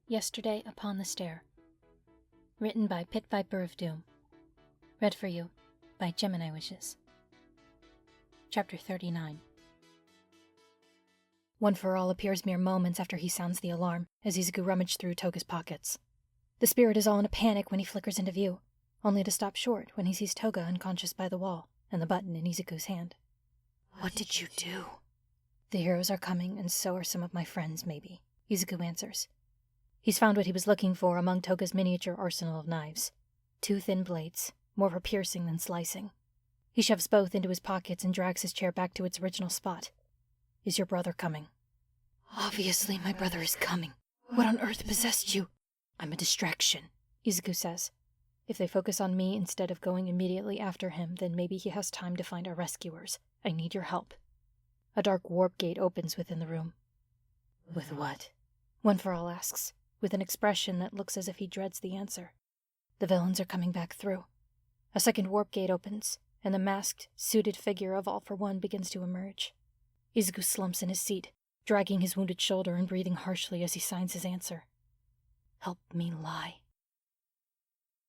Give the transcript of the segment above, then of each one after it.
Yesterday Upon the Stair. Written by Pit Viper of Doom. Read for you by Gemini Wishes. Chapter 39. One for All appears mere moments after he sounds the alarm, as Izuku rummages through Toga's pockets. The spirit is all in a panic when he flickers into view, only to stop short when he sees Toga unconscious by the wall and the button in Izuku's hand. What did you do? The heroes are coming, and so are some of my friends, maybe, Izuku answers. He's found what he was looking for among Toga's miniature arsenal of knives. 2 thin blades, more for piercing than slicing. He shoves both into his pockets and drags his chair back to its original spot. Is your brother coming? Obviously my brother is coming. What on earth possessed you? I'm a distraction, Izuku says. If they focus on me instead of going immediately after him, then maybe he has time to find our rescuers. I need your help. A dark warp gate opens within the room. With what? One for All asks, with an expression that looks as if he dreads the answer. The villains are coming back through. A second warp gate opens, and the masked, suited figure of All for One begins to emerge. Izuku slumps in his seat, dragging his wounded shoulder and breathing harshly as he signs his answer. Help me lie.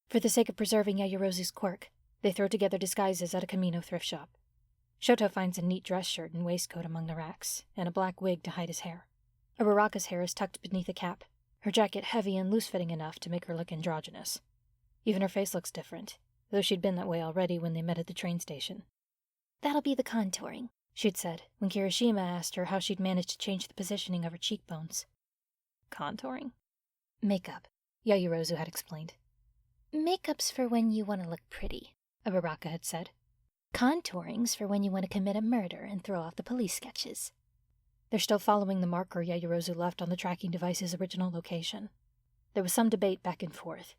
For the sake of preserving Yaoyorozu's quirk, they throw together disguises at a Camino thrift shop. Shoto finds a neat dress shirt and waistcoat among the racks, and a black wig to hide his hair. Uraraka's hair is tucked beneath a cap, her jacket heavy and loose-fitting enough to make her look androgynous. Even her face looks different, though she'd been that way already when they met at the train station. That'll be the contouring, she'd said, when Kirishima asked her how she'd managed to change the positioning of her cheekbones. Contouring? Makeup, Yaoyorozu had explained. Makeup's for when you want to look pretty, Uraraka had said. Contouring's for when you want to commit a murder and throw off the police sketches. They're still following the marker Yaoyorozu left on the tracking device's original location. There was some debate back and forth.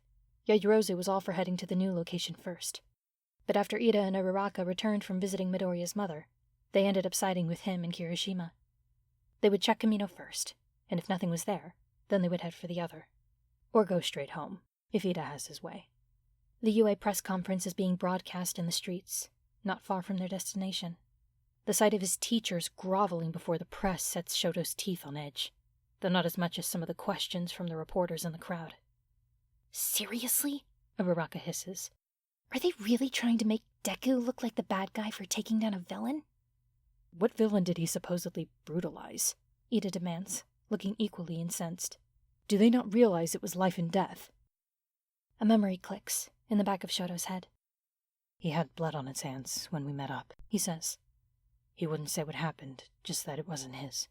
Yaoyorozu was all for heading to the new location first. But after Ida and Uraraka returned from visiting Midoriya's mother, they ended up siding with him and Kirishima. They would check Camino first, and if nothing was there, then they would head for the other. Or go straight home, if Ida has his way. The UA press conference is being broadcast in the streets, not far from their destination. The sight of his teachers groveling before the press sets Shoto's teeth on edge, though not as much as some of the questions from the reporters in the crowd. Seriously? Uraraka hisses. Are they really trying to make Deku look like the bad guy for taking down a villain? What villain did he supposedly brutalize? Ida demands, looking equally incensed. Do they not realize it was life and death? A memory clicks in the back of Shoto's head. He had blood on his hands when we met up, he says. He wouldn't say what happened, just that it wasn't his.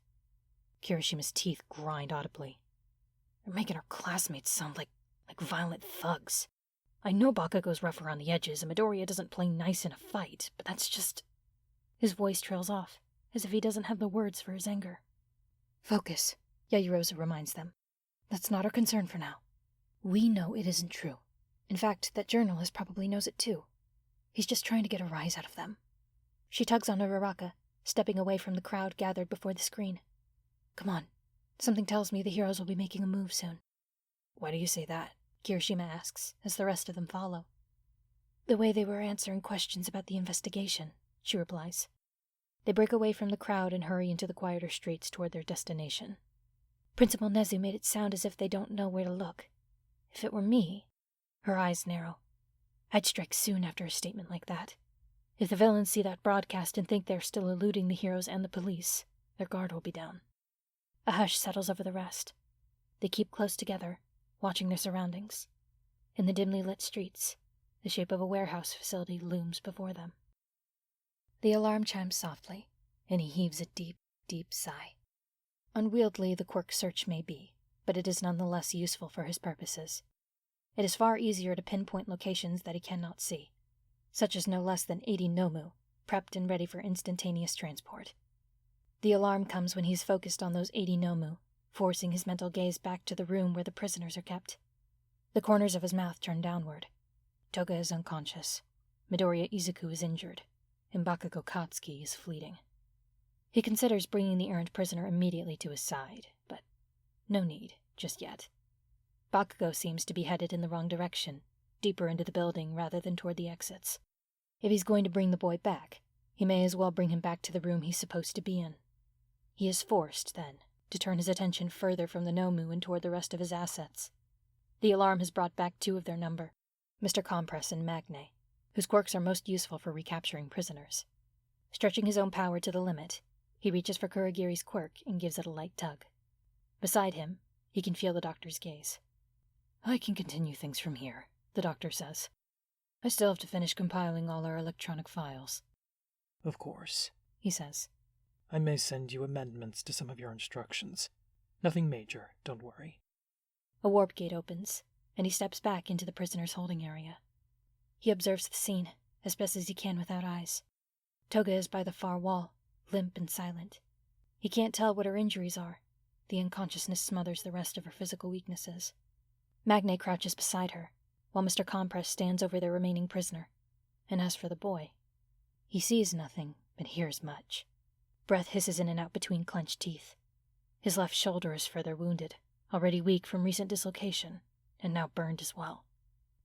Kirishima's teeth grind audibly. They're making our classmates sound like violent thugs. I know Bakugo's rough around the edges and Midoriya doesn't play nice in a fight, but that's just... His voice trails off, as if he doesn't have the words for his anger. Focus, Yaoyorozu reminds them. That's not our concern for now. We know it isn't true. In fact, that journalist probably knows it too. He's just trying to get a rise out of them. She tugs on Uraraka, stepping away from the crowd gathered before the screen. Come on. Something tells me the heroes will be making a move soon. Why do you say that? Kirishima asks, as the rest of them follow. The way they were answering questions about the investigation, she replies. They break away from the crowd and hurry into the quieter streets toward their destination. Principal Nezu made it sound as if they don't know where to look. If it were me... Her eyes narrow. I'd strike soon after a statement like that. If the villains see that broadcast and think they're still eluding the heroes and the police, their guard will be down. A hush settles over the rest. They keep close together, watching their surroundings. In the dimly lit streets, the shape of a warehouse facility looms before them. The alarm chimes softly, and he heaves a deep, deep sigh. Unwieldy the quirk search may be, but it is nonetheless useful for his purposes. It is far easier to pinpoint locations that he cannot see, such as no less than 80 Nomu, prepped and ready for instantaneous transport. The alarm comes when he's focused on those 80 Nomu, forcing his mental gaze back to the room where the prisoners are kept. The corners of his mouth turn downward. Toga is unconscious, Midoriya Izuku is injured, and Bakugo Katsuki is fleeting. He considers bringing the errant prisoner immediately to his side, but no need, just yet. Bakugo seems to be headed in the wrong direction, deeper into the building rather than toward the exits. If he's going to bring the boy back, he may as well bring him back to the room he's supposed to be in. He is forced, then, to turn his attention further from the Nomu and toward the rest of his assets. The alarm has brought back 2 of their number, Mr. Compress and Magne, whose quirks are most useful for recapturing prisoners. Stretching his own power to the limit, he reaches for Kurogiri's quirk and gives it a light tug. Beside him, he can feel the doctor's gaze. "I can continue things from here," the doctor says. "I still have to finish compiling all our electronic files." "Of course," he says. "I may send you amendments to some of your instructions. Nothing major, don't worry." A warp gate opens, and he steps back into the prisoner's holding area. He observes the scene, as best as he can without eyes. Toga is by the far wall, limp and silent. He can't tell what her injuries are. The unconsciousness smothers the rest of her physical weaknesses. Magne crouches beside her, while Mr. Compress stands over their remaining prisoner. And as for the boy, he sees nothing, but hears much. Breath hisses in and out between clenched teeth. His left shoulder is further wounded, already weak from recent dislocation, and now burned as well.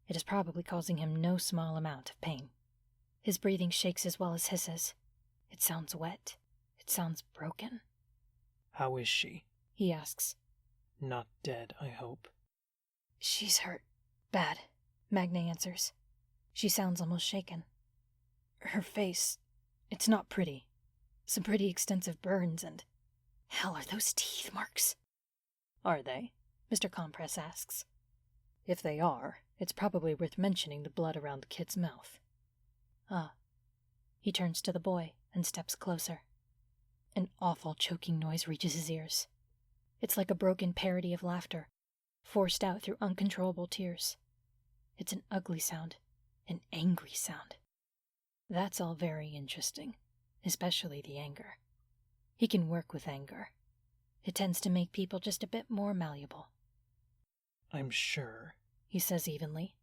It is probably causing him no small amount of pain. His breathing shakes as well as hisses. It sounds wet. It sounds broken. "How is she?" he asks. "Not dead, I hope." "She's hurt. Bad," Magne answers. She sounds almost shaken. "Her face, it's not pretty. Some pretty extensive burns and... Hell, are those teeth marks?" "Are they?" Mr. Compress asks. "If they are, it's probably worth mentioning the blood around the kid's mouth." "Ah." He turns to the boy and steps closer. An awful choking noise reaches his ears. It's like a broken parody of laughter, forced out through uncontrollable tears. It's an ugly sound, an angry sound. That's all very interesting, especially the anger. He can work with anger. It tends to make people just a bit more malleable. "I'm sure," he says evenly,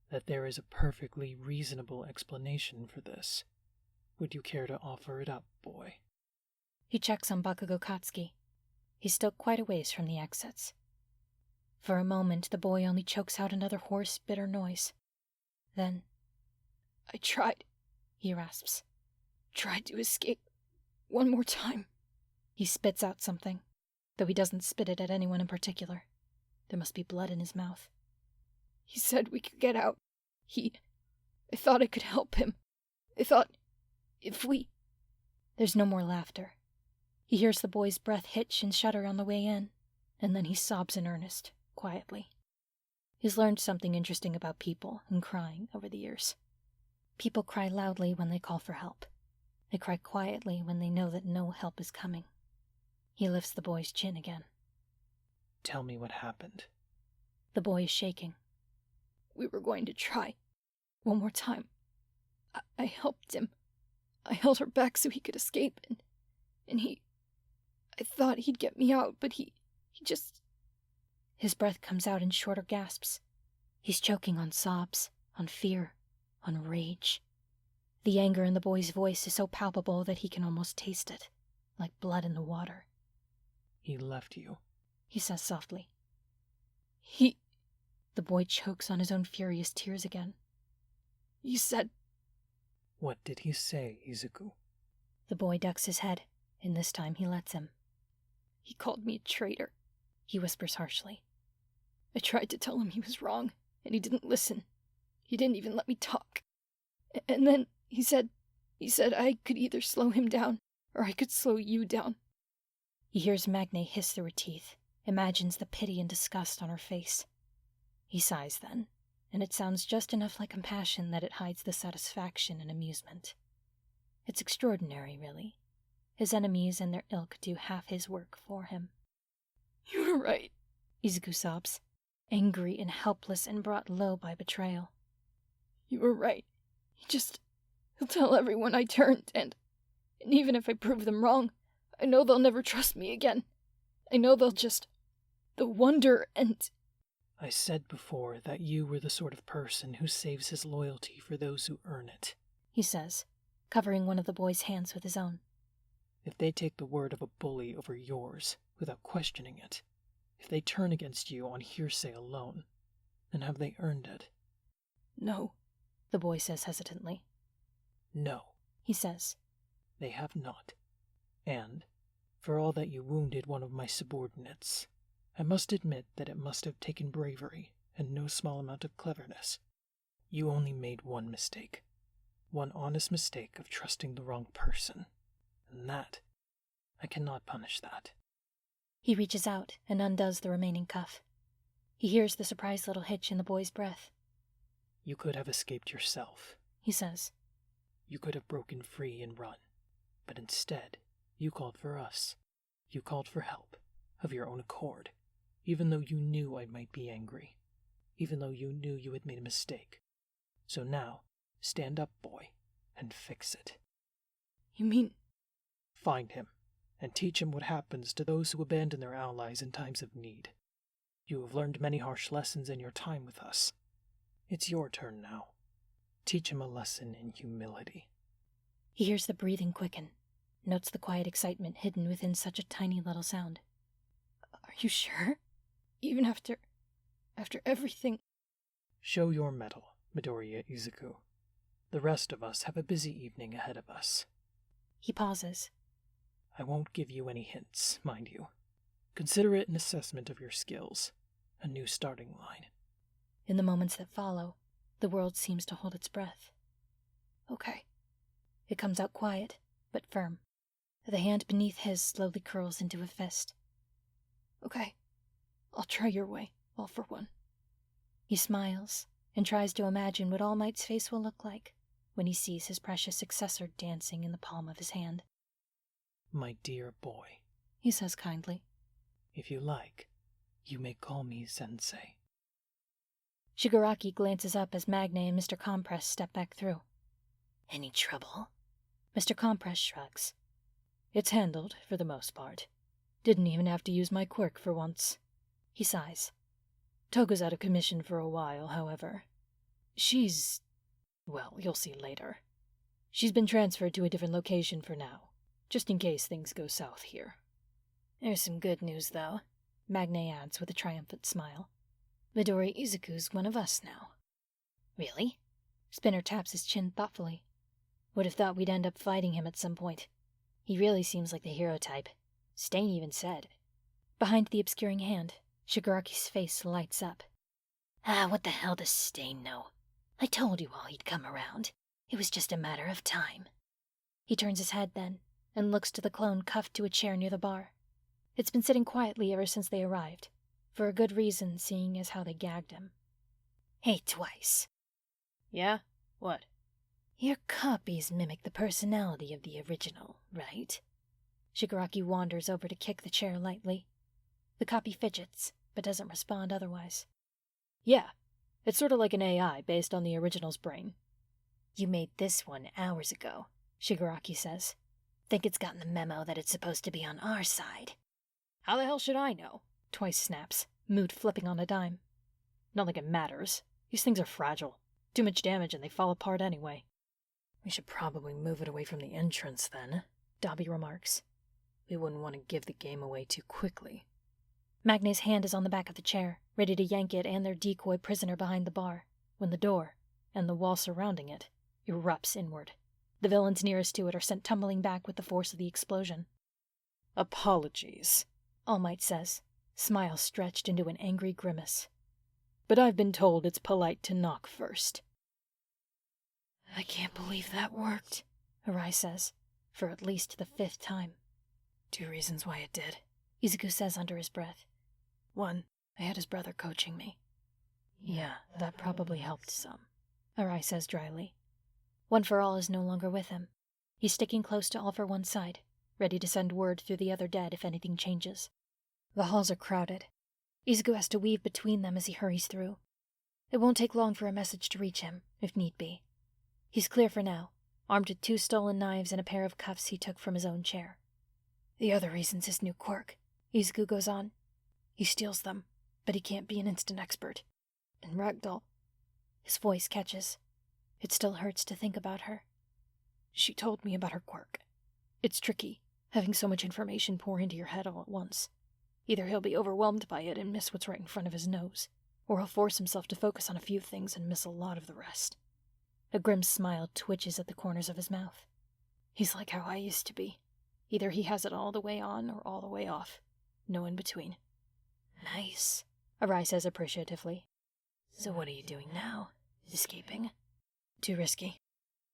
"that there is a perfectly reasonable explanation for this. Would you care to offer it up, boy?" He checks on Bakugo Katsuki. He's still quite a ways from the exits. For a moment, the boy only chokes out another hoarse, bitter noise. Then, "I tried," he rasps. "Tried to escape. One more time." He spits out something, though he doesn't spit it at anyone in particular. There must be blood in his mouth. "He said we could get out. I thought I could help him. I thought if we..." There's no more laughter. He hears the boy's breath hitch and shudder on the way in, and then he sobs in earnest, quietly. He's learned something interesting about people and crying over the years. People cry loudly when they call for help. They cry quietly when they know that no help is coming. He lifts the boy's chin again. "Tell me what happened." The boy is shaking. "We were going to try. One more time. I helped him. I held her back so he could escape, and he... I thought he'd get me out, but he just..." His breath comes out in shorter gasps. He's choking on sobs, on fear, on rage. The anger in the boy's voice is so palpable that he can almost taste it, like blood in the water. "He left you," he says softly. The boy chokes on his own furious tears again. "He said..." "What did he say, Izuku?" The boy ducks his head, and this time he lets him. "He called me a traitor," he whispers harshly. "I tried to tell him he was wrong, and he didn't listen. He didn't even let me talk. And then he said I could either slow him down, or I could slow you down." He hears Magne hiss through her teeth, imagines the pity and disgust on her face. He sighs then, and it sounds just enough like compassion that it hides the satisfaction and amusement. It's extraordinary, really. His enemies and their ilk do half his work for him. "You were right," Izuku sobs, angry and helpless and brought low by betrayal. "You were right. He'll tell everyone I turned, and even if I prove them wrong, I know they'll never trust me again. I know they'll wonder and..." "I said before that you were the sort of person who saves his loyalty for those who earn it," he says, covering one of the boy's hands with his own. "If they take the word of a bully over yours, without questioning it, if they turn against you on hearsay alone, then have they earned it?" "No," the boy says hesitantly. "No," he says. "They have not. And For all that you wounded one of my subordinates, I must admit that it must have taken bravery and no small amount of cleverness. You only made one mistake. One honest mistake of trusting the wrong person. And that, I cannot punish that. He reaches out and undoes the remaining cuff. He hears the surprised little hitch in the boy's breath. You could have escaped yourself, he says. You could have broken free and run. But instead, you called for us. You called for help, of your own accord, even though you knew I might be angry, even though you knew you had made a mistake. So now, stand up, boy, and fix it. You mean? Find him, and teach him what happens to those who abandon their allies in times of need. You have learned many harsh lessons in your time with us. It's your turn now. Teach him a lesson in humility. He hears the breathing quicken, notes the quiet excitement hidden within such a tiny little sound. Are you sure? Even after everything? Show your mettle, Midoriya Izuku. The rest of us have a busy evening ahead of us. He pauses. I won't give you any hints, mind you. Consider it an assessment of your skills, a new starting line. In the moments that follow, the world seems to hold its breath. Okay. It comes out quiet, but firm. The hand beneath his slowly curls into a fist. Okay. I'll try your way, all for one. He smiles and tries to imagine what All Might's face will look like when he sees his precious successor dancing in the palm of his hand. My dear boy, he says kindly. If you like, you may call me Sensei. Shigaraki glances up as Magne and Mr. Compress step back through. Any trouble? Mr. Compress shrugs. It's handled, for the most part. Didn't even have to use my quirk for once. He sighs. Toga's out of commission for a while, however. Well, you'll see later. She's been transferred to a different location for now, just in case things go south here. There's some good news, though, Magne adds with a triumphant smile. Midori Izuku's one of us now. Really? Spinner taps his chin thoughtfully. Would have thought we'd end up fighting him at some point. He really seems like the hero type. Stain even said. Behind the obscuring hand, Shigaraki's face lights up. What the hell does Stain know? I told you all he'd come around. It was just a matter of time. He turns his head then, and looks to the clone cuffed to a chair near the bar. It's been sitting quietly ever since they arrived, for a good reason, seeing as how they gagged him. Hey, Twice. Yeah? What? Your copies mimic the personality of the original, right? Shigaraki wanders over to kick the chair lightly. The copy fidgets, but doesn't respond otherwise. Yeah, it's sort of like an AI based on the original's brain. You made this one hours ago, Shigaraki says. Think it's gotten the memo that it's supposed to be on our side. How the hell should I know? Twice snaps, mood flipping on a dime. Not like it matters. These things are fragile. Too much damage and they fall apart anyway. We should probably move it away from the entrance then, Dobby remarks. We wouldn't want to give the game away too quickly. Magne's hand is on the back of the chair, ready to yank it and their decoy prisoner behind the bar, when the door, and the wall surrounding it, erupts inward. The villains nearest to it are sent tumbling back with the force of the explosion. Apologies, All Might says, smile stretched into an angry grimace. But I've been told it's polite to knock first. I can't believe that worked, Arai says, for at least the 5th time. 2 reasons why it did, Izuku says under his breath. 1, I had his brother coaching me. Yeah, that probably helped some, Arai says dryly. One for All is no longer with him. He's sticking close to All for One's side, ready to send word through the other dead if anything changes. The halls are crowded. Izuku has to weave between them as he hurries through. It won't take long for a message to reach him, if need be. He's clear for now, armed with 2 stolen knives and a pair of cuffs he took from his own chair. The other reason's his new quirk, Izuku goes on. He steals them, but he can't be an instant expert. And Ragdoll... His voice catches. It still hurts to think about her. She told me about her quirk. It's tricky, having so much information pour into your head all at once. Either he'll be overwhelmed by it and miss what's right in front of his nose, or he'll force himself to focus on a few things and miss a lot of the rest. A grim smile twitches at the corners of his mouth. He's like how I used to be. Either he has it all the way on or all the way off. No in between. Nice, Arai says appreciatively. So what are you doing now? Escaping? Too risky.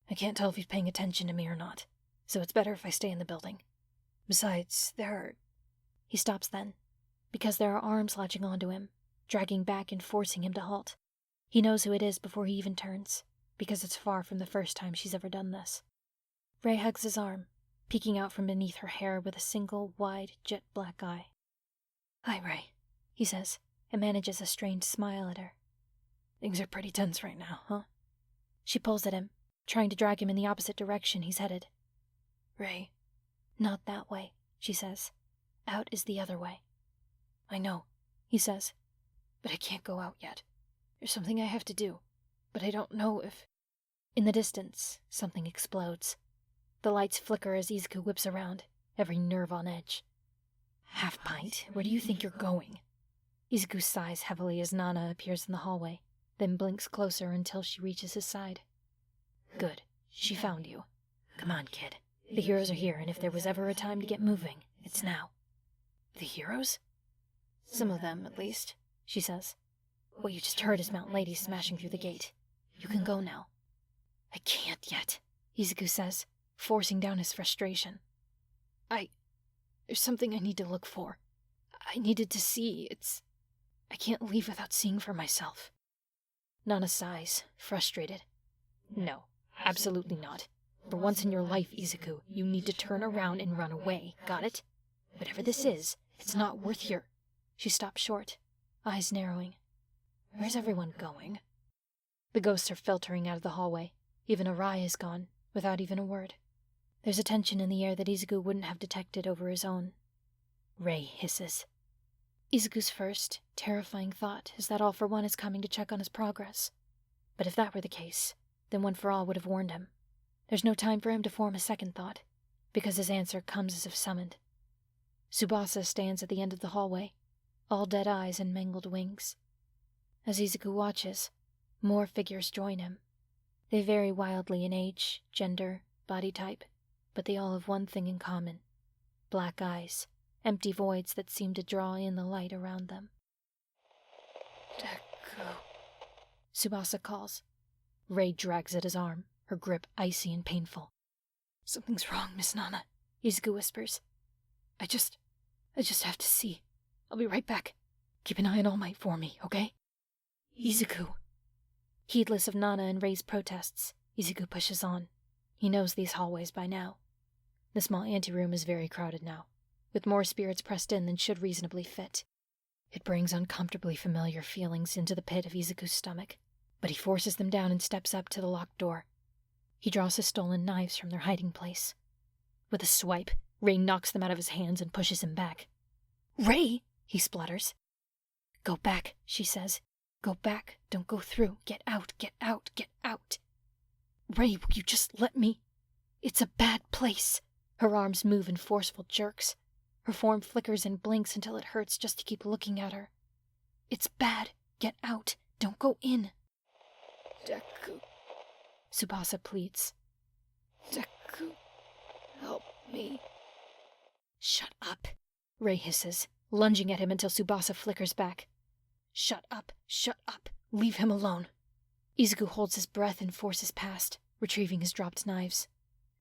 I can't tell if he's paying attention to me or not, so it's better if I stay in the building. Besides, He stops then, because there are arms latching onto him, dragging back and forcing him to halt. He knows who it is before he even turns, because it's far from the first time she's ever done this. Ray hugs his arm, peeking out from beneath her hair with a single, wide, jet-black eye. "Hi, Ray," he says, and manages a strained smile at her. "Things are pretty tense right now, huh?" She pulls at him, trying to drag him in the opposite direction he's headed. "Ray, not that way," she says. "Out is the other way." "I know," he says, "but I can't go out yet. There's something I have to do, but I don't know if—" In the distance, something explodes. The lights flicker as Izuku whips around, every nerve on edge. "Half-pint, where do you think you're going?" Izuku sighs heavily as Nana appears in the hallway, then blinks closer until she reaches his side. "Good. She found you. Come on, kid. The heroes are here, and if there was ever a time to get moving, it's now." "The heroes?" "Some of them, at least," she says. "What you just heard is Mountain Lady smashing through the gate. You can go now." "I can't yet," Izuku says, forcing down his frustration. There's something I need to look for. I needed to see. I can't leave without seeing for myself." Nana sighs, frustrated. "No, absolutely not. For once in your life, Izuku, you need to turn around and run away, got it? Whatever this is, it's not worth your—" She stops short, eyes narrowing. "Where's everyone going?" The ghosts are filtering out of the hallway. Even Arai is gone, without even a word. There's a tension in the air that Izuku wouldn't have detected over his own. Ray hisses. Izuku's first, terrifying thought is that All for One is coming to check on his progress. But if that were the case, then One for All would have warned him. There's no time for him to form a second thought, because his answer comes as if summoned. Tsubasa stands at the end of the hallway, all dead eyes and mangled wings. As Izuku watches, more figures join him. They vary wildly in age, gender, body type, but they all have one thing in common: black eyes, empty voids that seem to draw in the light around them. "Deku," Tsubasa calls. Ray drags at his arm, her grip icy and painful. "Something's wrong, Miss Nana," Izuku whispers. I just have to see. I'll be right back. Keep an eye on All Might for me, okay?" "Izuku." Heedless of Nana and Ray's protests, Izuku pushes on. He knows these hallways by now. The small anteroom is very crowded now, with more spirits pressed in than should reasonably fit. It brings uncomfortably familiar feelings into the pit of Izuku's stomach, but he forces them down and steps up to the locked door. He draws his stolen knives from their hiding place. With a swipe, Ray knocks them out of his hands and pushes him back. "Ray!" he splutters. "Go back," she says. "Go back. Don't go through. Get out, get out, get out." "Ray, will you just let me? It's a bad place." Her arms move in forceful jerks. Her form flickers and blinks until it hurts just to keep looking at her. "It's bad. Get out. Don't go in." "Deku," Tsubasa pleads. "Deku, help me." "Shut up," Ray hisses, lunging at him until Tsubasa flickers back. Shut up, leave him alone." Izuku holds his breath and forces past, retrieving his dropped knives.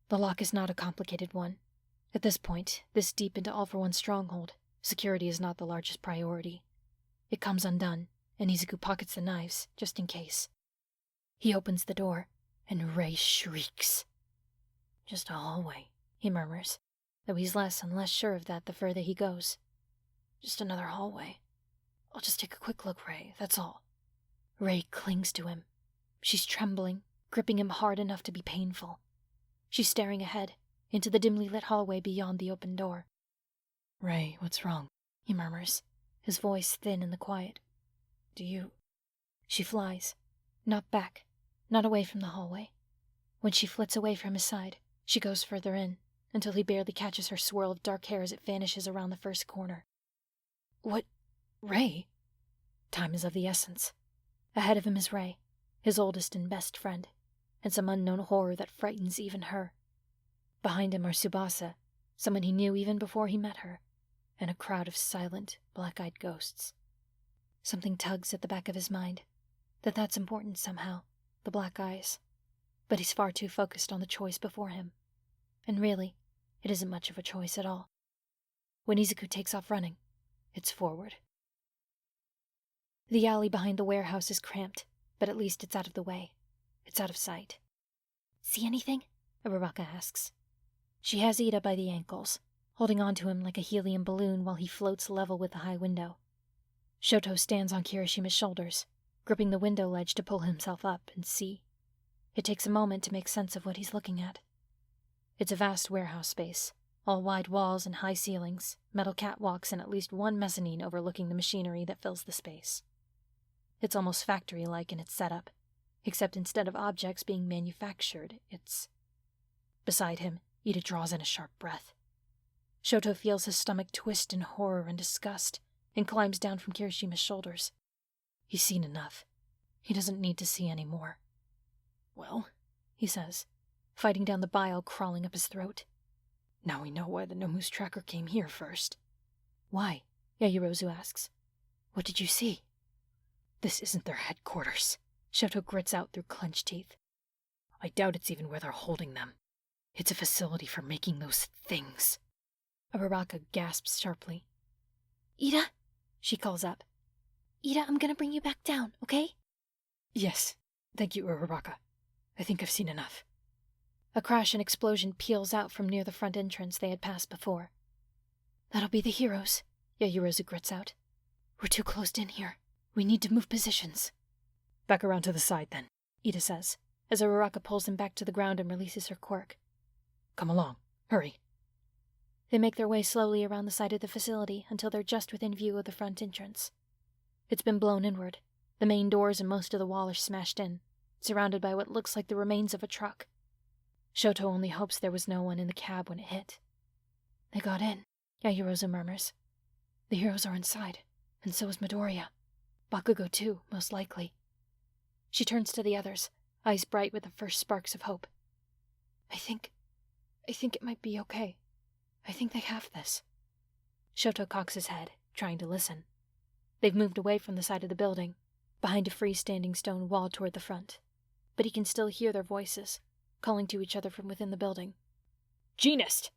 The lock is not a complicated one. At this point, this deep into All for One's stronghold, security is not the largest priority. It comes undone, and Izuku pockets the knives, just in case. He opens the door, and Ray shrieks. "Just a hallway," he murmurs, though he's less and less sure of that the further he goes. "Just another hallway. I'll just take a quick look, Ray, that's all." Ray clings to him. She's trembling, gripping him hard enough to be painful. She's staring ahead, into the dimly lit hallway beyond the open door. "Ray, what's wrong?" he murmurs, his voice thin in the quiet. "Do you—" She flies, not back, not away from the hallway. When she flits away from his side, she goes further in, until he barely catches her swirl of dark hair as it vanishes around the first corner. "What? Ray?" Time is of the essence. Ahead of him is Ray, his oldest and best friend, and some unknown horror that frightens even her. Behind him are Tsubasa, someone he knew even before he met her, and a crowd of silent, black-eyed ghosts. Something tugs at the back of his mind, that's important somehow, the black eyes. But he's far too focused on the choice before him. And really, it isn't much of a choice at all. When Izuku takes off running, it's forward. The alley behind the warehouse is cramped, but at least it's out of the way. It's out of sight. See anything? Uraraka asks. She has Ida by the ankles, holding onto him like a helium balloon while he floats level with the high window. Shoto stands on Kirishima's shoulders, gripping the window ledge to pull himself up and see. It takes a moment to make sense of what he's looking at. It's a vast warehouse space, all wide walls and high ceilings, metal catwalks, and at least one mezzanine overlooking the machinery that fills the space. It's almost factory-like in its setup, except instead of objects being manufactured, it's... Beside him, Ida draws in a sharp breath. Shoto feels his stomach twist in horror and disgust, and climbs down from Kirishima's shoulders. He's seen enough. He doesn't need to see any more. Well, he says, fighting down the bile crawling up his throat. Now we know why the Nomu's tracker came here first. Why? Yaoyorozu asks. What did you see? This isn't their headquarters. Shoto grits out through clenched teeth. I doubt it's even where they're holding them. It's a facility for making those things. Uraraka gasps sharply. Ida? She calls up. Ida, I'm gonna bring you back down, okay? Yes. Thank you, Uraraka. I think I've seen enough. A crash and explosion peals out from near the front entrance they had passed before. That'll be the heroes, Yaoyorozu grits out. We're too closed in here. We need to move positions. Back around to the side, then, Ida says, as Uraraka pulls him back to the ground and releases her quirk. Come along. Hurry. They make their way slowly around the side of the facility until they're just within view of the front entrance. It's been blown inward. The main doors and most of the wall are smashed in, surrounded by what looks like the remains of a truck. Shoto only hopes there was no one in the cab when it hit. They got in, Yaoyorozu murmurs. The heroes are inside, and so is Midoriya. Bakugo too, most likely. She turns to the others, eyes bright with the first sparks of hope. I think it might be okay. I think they have this. Shoto cocks his head, trying to listen. They've moved away from the side of the building, behind a freestanding stone wall toward the front. But he can still hear their voices, calling to each other from within the building. Genist!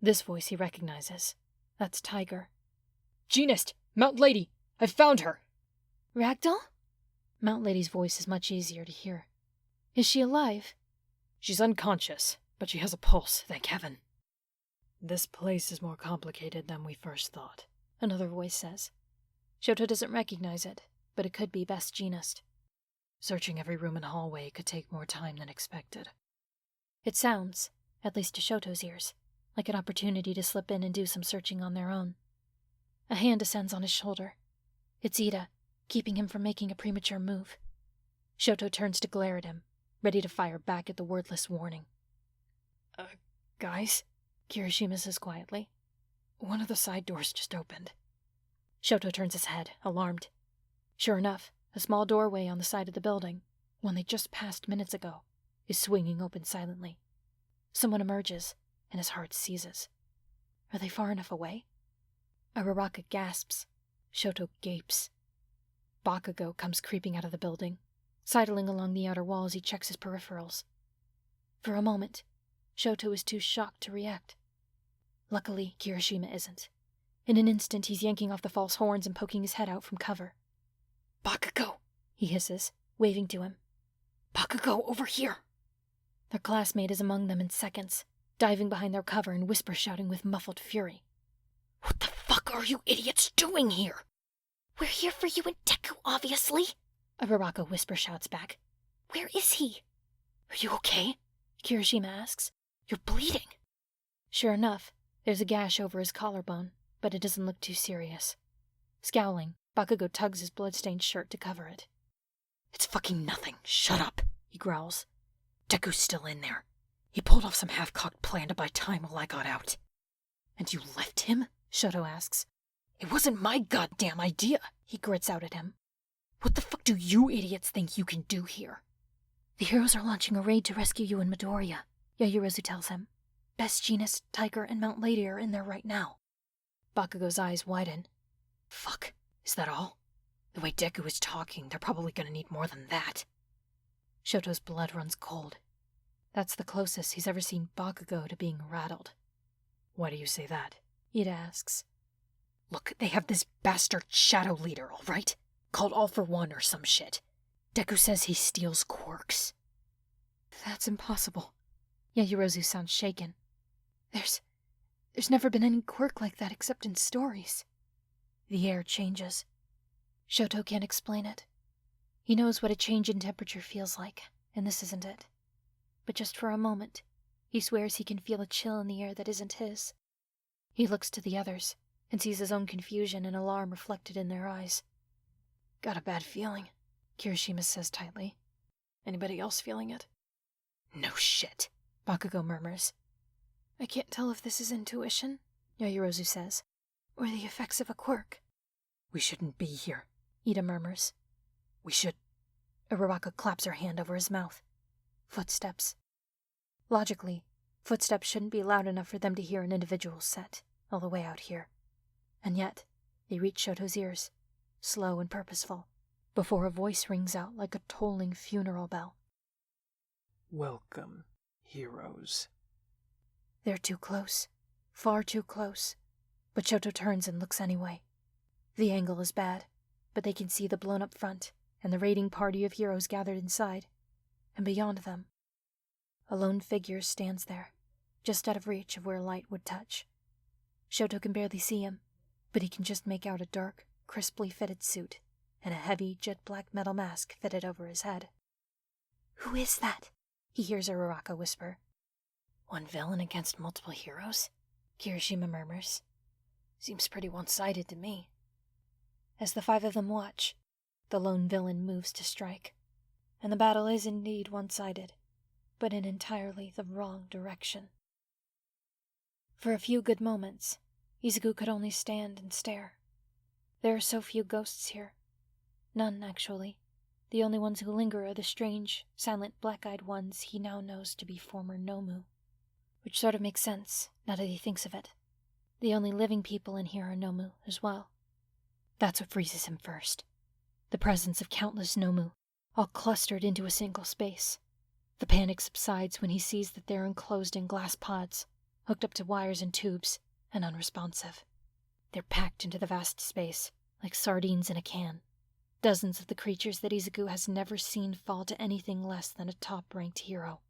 This voice he recognizes. That's Tiger. Genist! Mount Lady! I've found her! Ragdoll? Mount Lady's voice is much easier to hear. Is she alive? She's unconscious, but she has a pulse, thank heaven. This place is more complicated than we first thought, another voice says. Shoto doesn't recognize it, but it could be Best Genist. Searching every room and hallway could take more time than expected. It sounds, at least to Shoto's ears, like an opportunity to slip in and do some searching on their own. A hand descends on his shoulder. It's Ida, keeping him from making a premature move. Shoto turns to glare at him, ready to fire back at the wordless warning. Guys? Kirishima says quietly. One of the side doors just opened. Shoto turns his head, alarmed. Sure enough, a small doorway on the side of the building, one they just passed minutes ago, is swinging open silently. Someone emerges, and his heart seizes. Are they far enough away? Uraraka gasps. Shoto gapes. Bakugo comes creeping out of the building, sidling along the outer wall as he checks his peripherals. For a moment, Shoto is too shocked to react. Luckily, Kirishima isn't. In an instant, he's yanking off the false horns and poking his head out from cover. Bakugo, he hisses, waving to him. Bakugo, over here! Their classmate is among them in seconds, diving behind their cover and whisper shouting with muffled fury. What the fuck are you idiots doing here? We're here for you and Deku, obviously, Uraraka whisper shouts back. Where is he? Are you okay? Kirishima asks. You're bleeding. Sure enough, there's a gash over his collarbone, but it doesn't look too serious. Scowling, Bakugo tugs his blood-stained shirt to cover it. It's fucking nothing. Shut up, he growls. Deku's still in there. He pulled off some half-cocked plan to buy time while I got out. And you left him? Shoto asks. It wasn't my goddamn idea, he grits out at him. What the fuck do you idiots think you can do here? The heroes are launching a raid to rescue you and Midoriya, Yaoyorozu tells him. Best Genus, Tiger, and Mount Lady are in there right now. Bakugo's eyes widen. Fuck, is that all? The way Deku was talking, they're probably gonna need more than that. Shoto's blood runs cold. That's the closest he's ever seen Bakugo to being rattled. Why do you say that? Ida asks. Look, they have this bastard shadow leader, all right? Called All for One or some shit. Deku says he steals quirks. That's impossible. Yaoyorozu sounds shaken. There's never been any quirk like that except in stories. The air changes. Shoto can't explain it. He knows what a change in temperature feels like, and this isn't it. But just for a moment, he swears he can feel a chill in the air that isn't his. He looks to the others, and sees his own confusion and alarm reflected in their eyes. Got a bad feeling, Kirishima says tightly. Anybody else feeling it? No shit, Bakugo murmurs. I can't tell if this is intuition, Yaoyorozu says, or the effects of a quirk. We shouldn't be here, Ida murmurs. We should... Uraraka claps her hand over his mouth. Footsteps. Logically, footsteps shouldn't be loud enough for them to hear an individual set, all the way out here. And yet, they reach Shoto's ears, slow and purposeful, before a voice rings out like a tolling funeral bell. Welcome, heroes. They're too close, far too close, but Shoto turns and looks anyway. The angle is bad, but they can see the blown-up front and the raiding party of heroes gathered inside, and beyond them, a lone figure stands there, just out of reach of where light would touch. Shoto can barely see him, but he can just make out a dark, crisply fitted suit and a heavy, jet-black metal mask fitted over his head. "Who is that?" he hears Uraraka whisper. One villain against multiple heroes? Kirishima murmurs. Seems pretty one-sided to me. As the five of them watch, the lone villain moves to strike, and the battle is indeed one-sided, but in entirely the wrong direction. For a few good moments, Izuku could only stand and stare. There are so few ghosts here. None, actually. The only ones who linger are the strange, silent, black-eyed ones he now knows to be former Nomu. Which sort of makes sense, now that he thinks of it. The only living people in here are Nomu, as well. That's what freezes him first. The presence of countless Nomu, all clustered into a single space. The panic subsides when he sees that they're enclosed in glass pods, hooked up to wires and tubes, and unresponsive. They're packed into the vast space, like sardines in a can. Dozens of the creatures that Izuku has never seen fall to anything less than a top-ranked hero.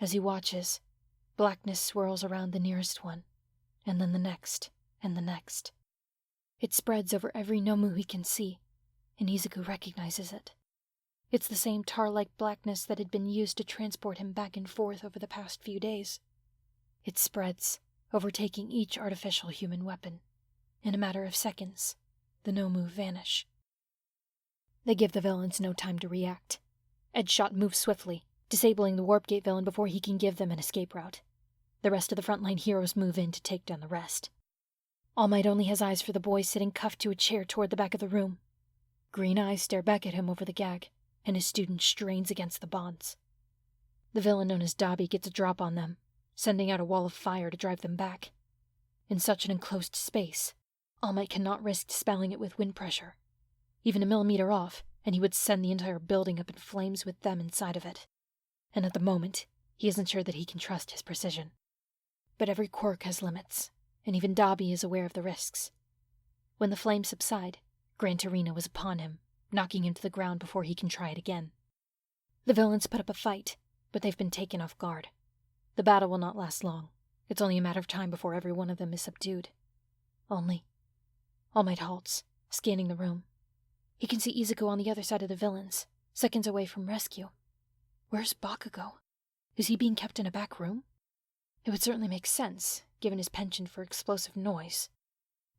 As he watches, blackness swirls around the nearest one, and then the next, and the next. It spreads over every Nomu he can see, and Izuku recognizes it. It's the same tar-like blackness that had been used to transport him back and forth over the past few days. It spreads, overtaking each artificial human weapon. In a matter of seconds, the Nomu vanish. They give the villains no time to react. Edgeshot moves swiftly, disabling the Warp Gate villain before he can give them an escape route. The rest of the frontline heroes move in to take down the rest. All Might only has eyes for the boy sitting cuffed to a chair toward the back of the room. Green eyes stare back at him over the gag, and his student strains against the bonds. The villain known as Dabi gets a drop on them, sending out a wall of fire to drive them back. In such an enclosed space, All Might cannot risk dispelling it with wind pressure. Even a millimeter off, and he would send the entire building up in flames with them inside of it. And at the moment, he isn't sure that he can trust his precision. But every quirk has limits, and even Dabi is aware of the risks. When the flames subside, Gran Torino is upon him, knocking him to the ground before he can try it again. The villains put up a fight, but they've been taken off guard. The battle will not last long. It's only a matter of time before every one of them is subdued. Only, All Might halts, scanning the room. He can see Izuku on the other side of the villains, seconds away from rescue. Where's Bakugo? Is he being kept in a back room? It would certainly make sense, given his penchant for explosive noise.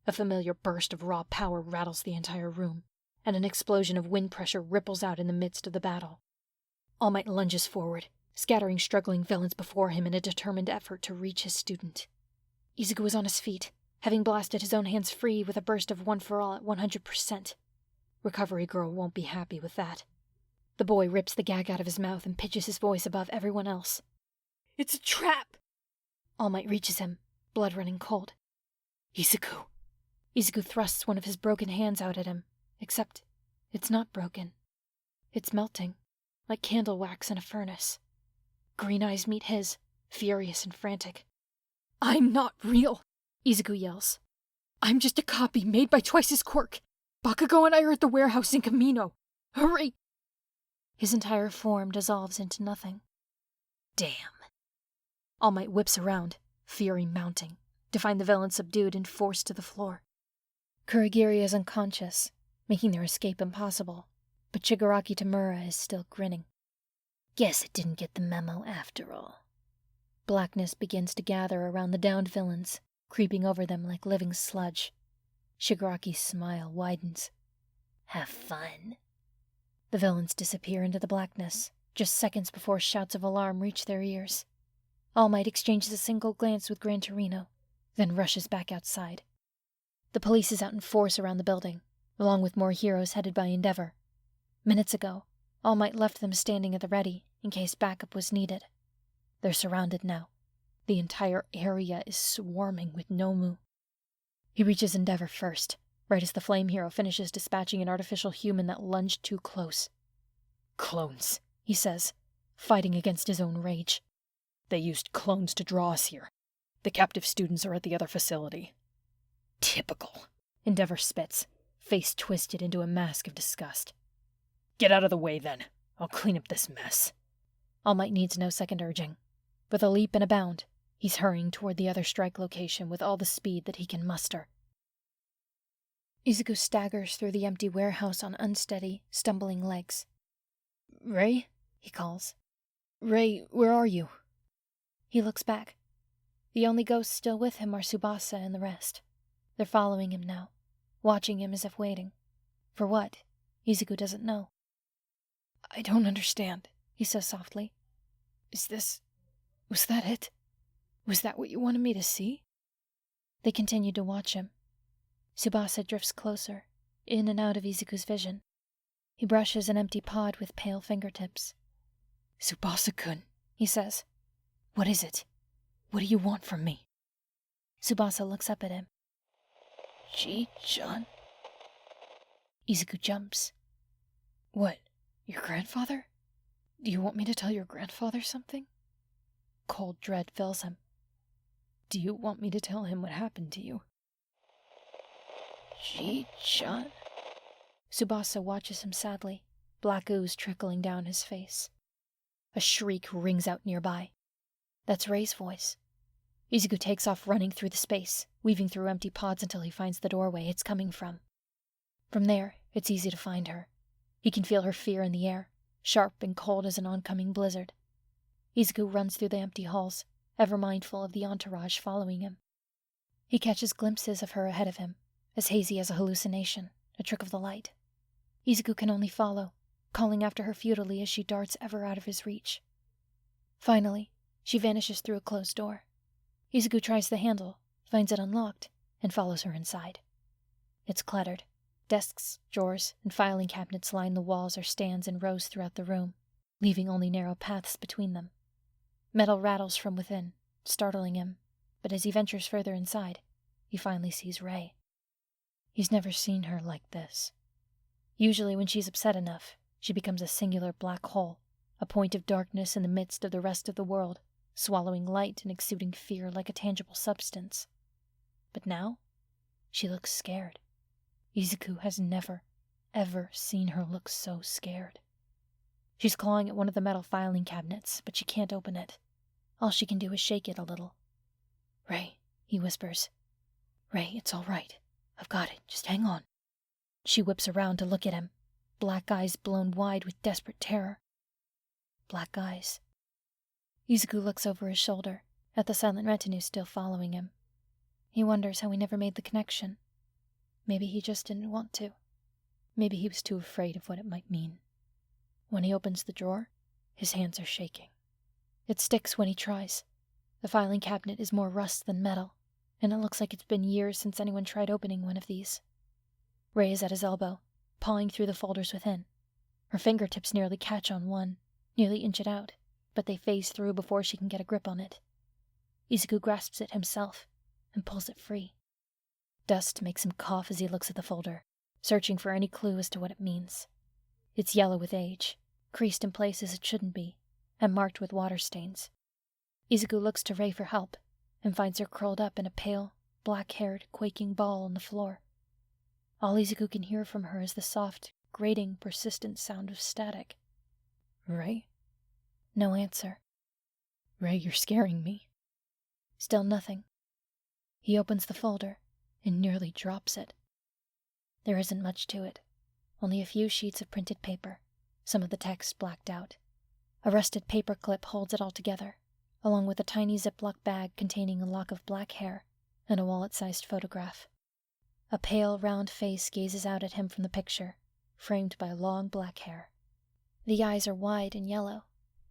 A familiar burst of raw power rattles the entire room, and an explosion of wind pressure ripples out in the midst of the battle. All Might lunges forward, scattering struggling villains before him in a determined effort to reach his student. Izuku is on his feet, having blasted his own hands free with a burst of One for All at 100%. Recovery Girl won't be happy with that. The boy rips the gag out of his mouth and pitches his voice above everyone else. It's a trap! All Might reaches him, blood running cold. Izuku. Izuku thrusts one of his broken hands out at him, except it's not broken. It's melting, like candle wax in a furnace. Green eyes meet his, furious and frantic. I'm not real, Izuku yells. I'm just a copy made by Twice's quirk. Bakugo and I are at the warehouse in Camino. Hurry! His entire form dissolves into nothing. Damn. All Might whips around, fury mounting, to find the villain subdued and forced to the floor. Kurogiri is unconscious, making their escape impossible, but Shigaraki Tamura is still grinning. Guess it didn't get the memo after all. Blackness begins to gather around the downed villains, creeping over them like living sludge. Shigaraki's smile widens. Have fun. The villains disappear into the blackness, just seconds before shouts of alarm reach their ears. All Might exchanges a single glance with Gran Torino, then rushes back outside. The police is out in force around the building, along with more heroes headed by Endeavor. Minutes ago, All Might left them standing at the ready in case backup was needed. They're surrounded now. The entire area is swarming with Nomu. He reaches Endeavor first, right as the flame hero finishes dispatching an artificial human that lunged too close. Clones, He says, fighting against his own rage. they used clones to draw us here. The captive students are at the other facility. Typical. Endeavor spits, face twisted into a mask of disgust. Get out of the way, then. I'll clean up this mess. All Might needs no second urging. With a leap and a bound, he's hurrying toward the other strike location with all the speed that he can muster. Izuku staggers through the empty warehouse on unsteady, stumbling legs. Ray? He calls. Ray, where are you? He looks back. The only ghosts still with him are Tsubasa and the rest. They're following him now, watching him as if waiting. For what? Izuku doesn't know. I don't understand, He says softly. Was that it? Was that what you wanted me to see? They continue to watch him. Tsubasa drifts closer, in and out of Izuku's vision. He brushes an empty pod with pale fingertips. Tsubasa-kun, He says. what is it? What do you want from me? Tsubasa looks up at him. Ji-chan? Izuku jumps. What? Your grandfather? Do you want me to tell your grandfather something? Cold dread fills him. Do you want me to tell him what happened to you? Ji-chan? Tsubasa watches him sadly, black ooze trickling down his face. A shriek rings out nearby. That's Ray's voice. Izuku takes off running through the space, weaving through empty pods until he finds the doorway it's coming from. From there, it's easy to find her. He can feel her fear in the air, sharp and cold as an oncoming blizzard. Izuku runs through the empty halls, ever mindful of the entourage following him. He catches glimpses of her ahead of him, as hazy as a hallucination, a trick of the light. Izuku can only follow, calling after her futilely as she darts ever out of his reach. Finally, she vanishes through a closed door. Izuku tries the handle, finds it unlocked, and follows her inside. It's cluttered. Desks, drawers, and filing cabinets line the walls or stands in rows throughout the room, leaving only narrow paths between them. Metal rattles from within, startling him, but as he ventures further inside, he finally sees Ray. He's never seen her like this. Usually when she's upset enough, she becomes a singular black hole, a point of darkness in the midst of the rest of the world, swallowing light and exuding fear like a tangible substance. But now, she looks scared. Izuku has never, ever seen her look so scared. She's clawing at one of the metal filing cabinets, but she can't open it. All she can do is shake it a little. Ray, He whispers. Ray, it's all right. I've got it. Just hang on. She whips around to look at him, black eyes blown wide with desperate terror. Black eyes. Izuku looks over his shoulder, at the silent retinue still following him. He wonders how he never made the connection. Maybe he just didn't want to. Maybe he was too afraid of what it might mean. When he opens the drawer, his hands are shaking. It sticks when he tries. The filing cabinet is more rust than metal, and it looks like it's been years since anyone tried opening one of these. Ray is at his elbow, pawing through the folders within. Her fingertips nearly catch on one, nearly inch it out, but they phase through before she can get a grip on it. Izuku grasps it himself and pulls it free. Dust makes him cough as he looks at the folder, searching for any clue as to what it means. It's yellow with age, creased in places it shouldn't be, and marked with water stains. Izuku looks to Rei for help and finds her curled up in a pale, black-haired, quaking ball on the floor. All Izuku can hear from her is the soft, grating, persistent sound of static. Rei? No answer. Rei, you're scaring me. Still nothing. He opens the folder and nearly drops it. There isn't much to it. Only a few sheets of printed paper, some of the text blacked out. A rusted paper clip holds it all together, along with a tiny Ziploc bag containing a lock of black hair and a wallet-sized photograph. A pale, round face gazes out at him from the picture, framed by long black hair. The eyes are wide and yellow,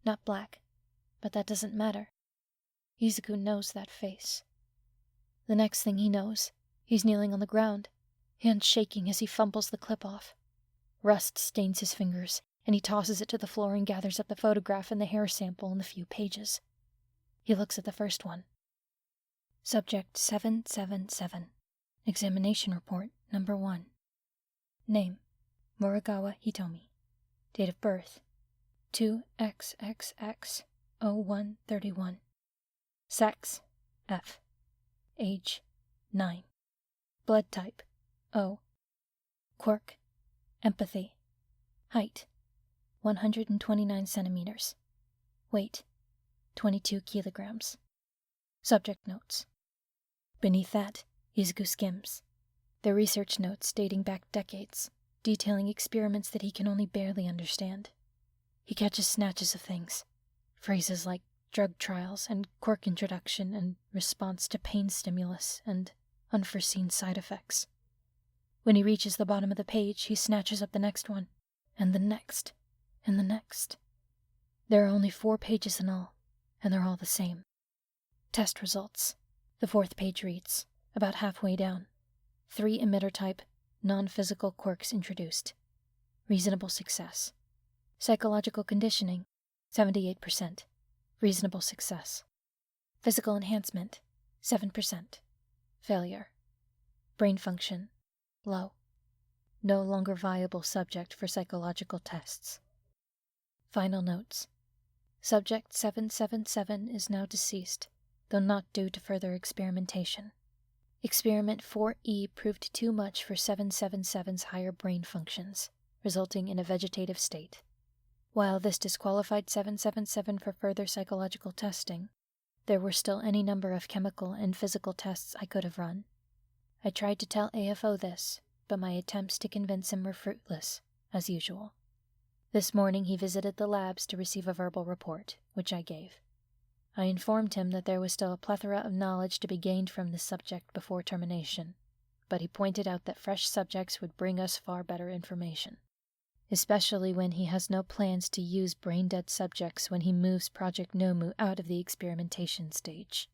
not black, but that doesn't matter. Izuku knows that face. The next thing he knows, he's kneeling on the ground, hands shaking as he fumbles the clip off. Rust stains his fingers, and he tosses it to the floor and gathers up the photograph and the hair sample in the few pages. He looks at the first one. Subject 777. Examination Report Number 1. Name: Morikawa Hitomi. Date of birth: 2XXX0131. Sex: F. Age: 9. Blood type: O. Quirk: Empathy. Height: 129 centimeters. Weight: 22 kilograms. Subject notes. Beneath that, Izuku skims. They're research notes dating back decades, detailing experiments that he can only barely understand. He catches snatches of things, phrases like drug trials and quirk introduction and response to pain stimulus and unforeseen side effects. When he reaches the bottom of the page, he snatches up the next one, and the next, and the next. There are only 4 pages in all, and they're all the same. Test results. The 4th page reads, about halfway down, 3 emitter-type, non-physical quirks introduced. Reasonable success. Psychological conditioning, 78%. Reasonable success. Physical enhancement, 7%. Failure. Brain function, low. No longer viable subject for psychological tests. Final notes. Subject 777 is now deceased, though not due to further experimentation. Experiment 4E proved too much for 777's higher brain functions, resulting in a vegetative state. While this disqualified 777 for further psychological testing, there were still any number of chemical and physical tests I could have run. I tried to tell AFO this, but my attempts to convince him were fruitless, as usual. This morning he visited the labs to receive a verbal report, which I gave. I informed him that there was still a plethora of knowledge to be gained from this subject before termination, but he pointed out that fresh subjects would bring us far better information, especially when he has no plans to use brain-dead subjects when he moves Project Nomu out of the experimentation stage.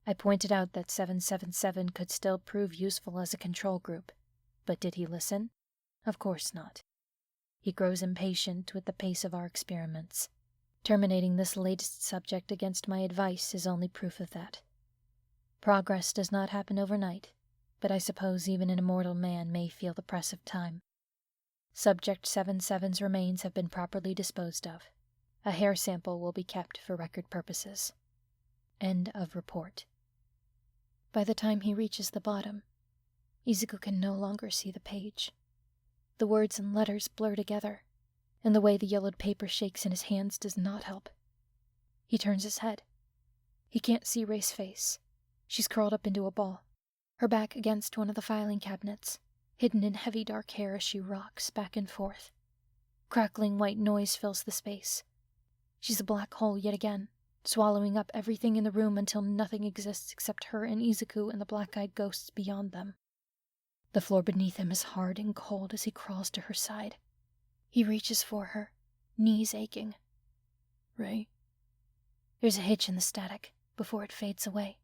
I pointed out that 777 could still prove useful as a control group, but did he listen? Of course not. He grows impatient with the pace of our experiments. Terminating this latest subject against my advice is only proof of that. Progress does not happen overnight, but I suppose even an immortal man may feel the press of time. Subject 77's remains have been properly disposed of. A hair sample will be kept for record purposes. End of report. By the time he reaches the bottom, Izuku can no longer see the page. The words and letters blur together, and the way the yellowed paper shakes in his hands does not help. He turns his head. He can't see Rei's face. She's curled up into a ball, her back against one of the filing cabinets, hidden in heavy dark hair as she rocks back and forth. Crackling white noise fills the space. She's a black hole yet again, swallowing up everything in the room until nothing exists except her and Izuku and the black-eyed ghosts beyond them. The floor beneath him is hard and cold as he crawls to her side. He reaches for her, knees aching. Rei? There's a hitch in the static before it fades away.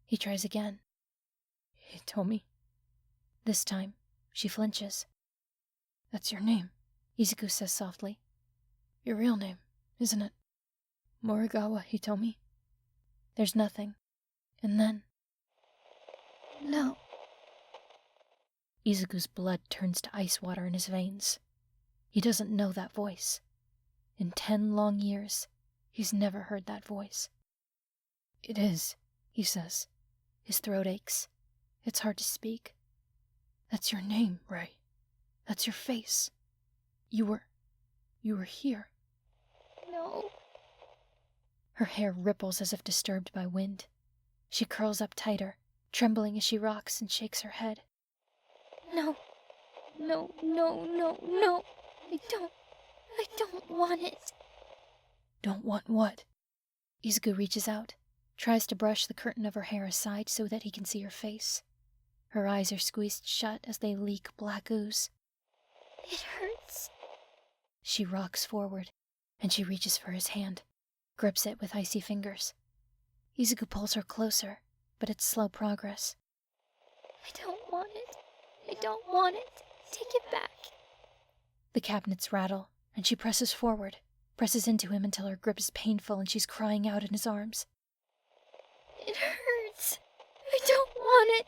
He tries again. Hitomi? This time, she flinches. That's your name, Izuku says softly. your real name, isn't it? Morikawa Hitomi? There's nothing. And then... No. Izuku's blood turns to ice water in his veins. He doesn't know that voice. In 10 long years, he's never heard that voice. It is, he says. His throat aches. It's hard to speak. That's your name, Ray. That's your face. You were here. No. Her hair ripples as if disturbed by wind. She curls up tighter, trembling as she rocks and shakes her head. No. No, no, no, no. I don't want it. Don't want what? Izuku reaches out, tries to brush the curtain of her hair aside so that he can see her face. Her eyes are squeezed shut as they leak black ooze. It hurts. She rocks forward, and she reaches for his hand, grips it with icy fingers. Izuku pulls her closer, but it's slow progress. I don't want it. I don't want it. Take it back. The cabinets rattle, and she presses forward, presses into him until her grip is painful and she's crying out in his arms. It hurts. I don't want it.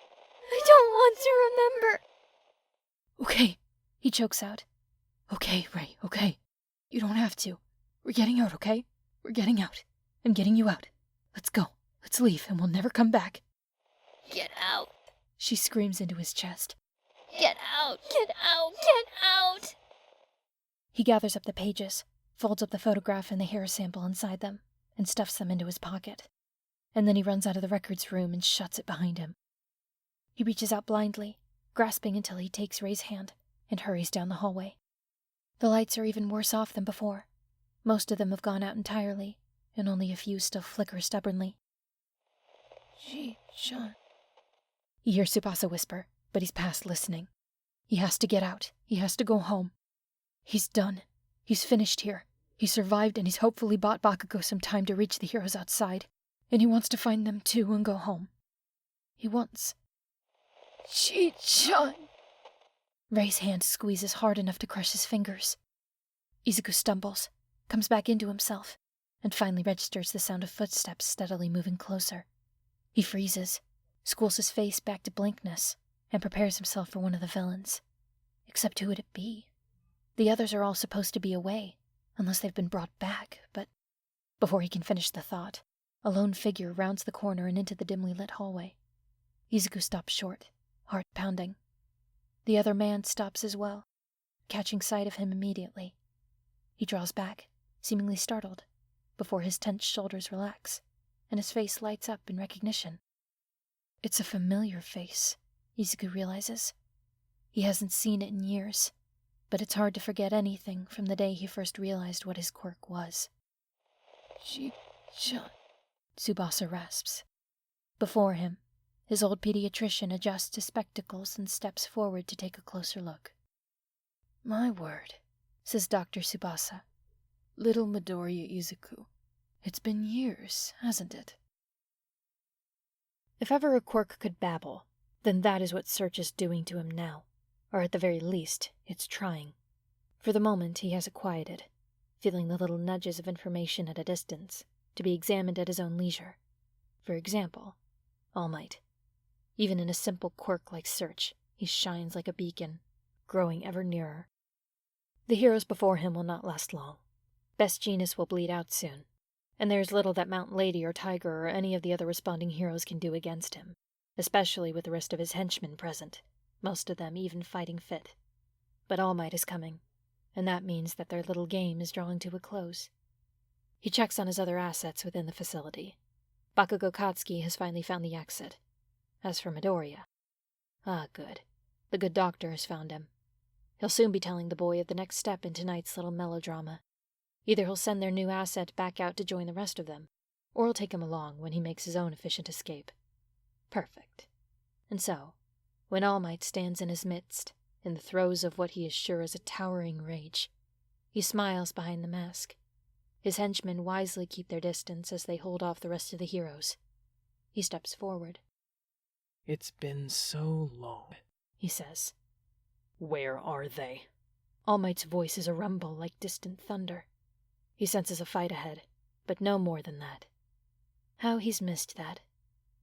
I don't want to remember. Okay, he chokes out. Okay, Ray, okay. You don't have to. We're getting out, okay? We're getting out. I'm getting you out. Let's go. Let's leave, and we'll never come back. Get out, she screams into his chest. Get out! Get out! Get out! He gathers up the pages, folds up the photograph and the hair sample inside them, and stuffs them into his pocket. And then he runs out of the records room and shuts it behind him. He reaches out blindly, grasping until he takes Ray's hand, and hurries down the hallway. The lights are even worse off than before. Most of them have gone out entirely, and only a few still flicker stubbornly. Ji-chan. He hears Tsubasa whisper, but he's past listening. He has to get out. He has to go home. He's done. He's finished here. He survived, and he's hopefully bought Bakugo some time to reach the heroes outside. And he wants to find them too and go home. He wants... Ji-chan. Ray's hand squeezes hard enough to crush his fingers. Izuku stumbles, comes back into himself, and finally registers the sound of footsteps steadily moving closer. He freezes, schools his face back to blankness, and prepares himself for one of the villains. Except who would it be? The others are all supposed to be away, unless they've been brought back, but... Before he can finish the thought, a lone figure rounds the corner and into the dimly lit hallway. Izuku stops short, heart pounding. The other man stops as well, catching sight of him immediately. He draws back, seemingly startled, before his tense shoulders relax, and his face lights up in recognition. It's a familiar face, Izuku realizes. He hasn't seen it in years, but it's hard to forget anything from the day he first realized what his quirk was. Ji-chan, Tsubasa rasps. Before him, his old pediatrician adjusts his spectacles and steps forward to take a closer look. My word, says Dr. Tsubasa. Little Midoriya Izuku. It's been years, hasn't it? If ever a quirk could babble, then that is what Search is doing to him now. Or at the very least, it's trying. For the moment, he has it quieted, feeling the little nudges of information at a distance, to be examined at his own leisure. For example, All Might. Even in a simple quirk like Search, he shines like a beacon, growing ever nearer. The heroes before him will not last long. Best Genius will bleed out soon, and there is little that Mount Lady or Tiger or any of the other responding heroes can do against him, especially with the rest of his henchmen present, most of them even fighting fit. But All Might is coming, and that means that their little game is drawing to a close. He checks on his other assets within the facility. Bakugo Katsuki has finally found the exit. As for Midoriya... good. The good doctor has found him. He'll soon be telling the boy of the next step in tonight's little melodrama. Either he'll send their new asset back out to join the rest of them, or he'll take him along when he makes his own efficient escape. Perfect. And so, when All Might stands in his midst, in the throes of what he is sure is a towering rage, he smiles behind the mask. His henchmen wisely keep their distance as they hold off the rest of the heroes. He steps forward. It's been so long, he says. Where are they? All Might's voice is a rumble like distant thunder. He senses a fight ahead, but no more than that. How he's missed that,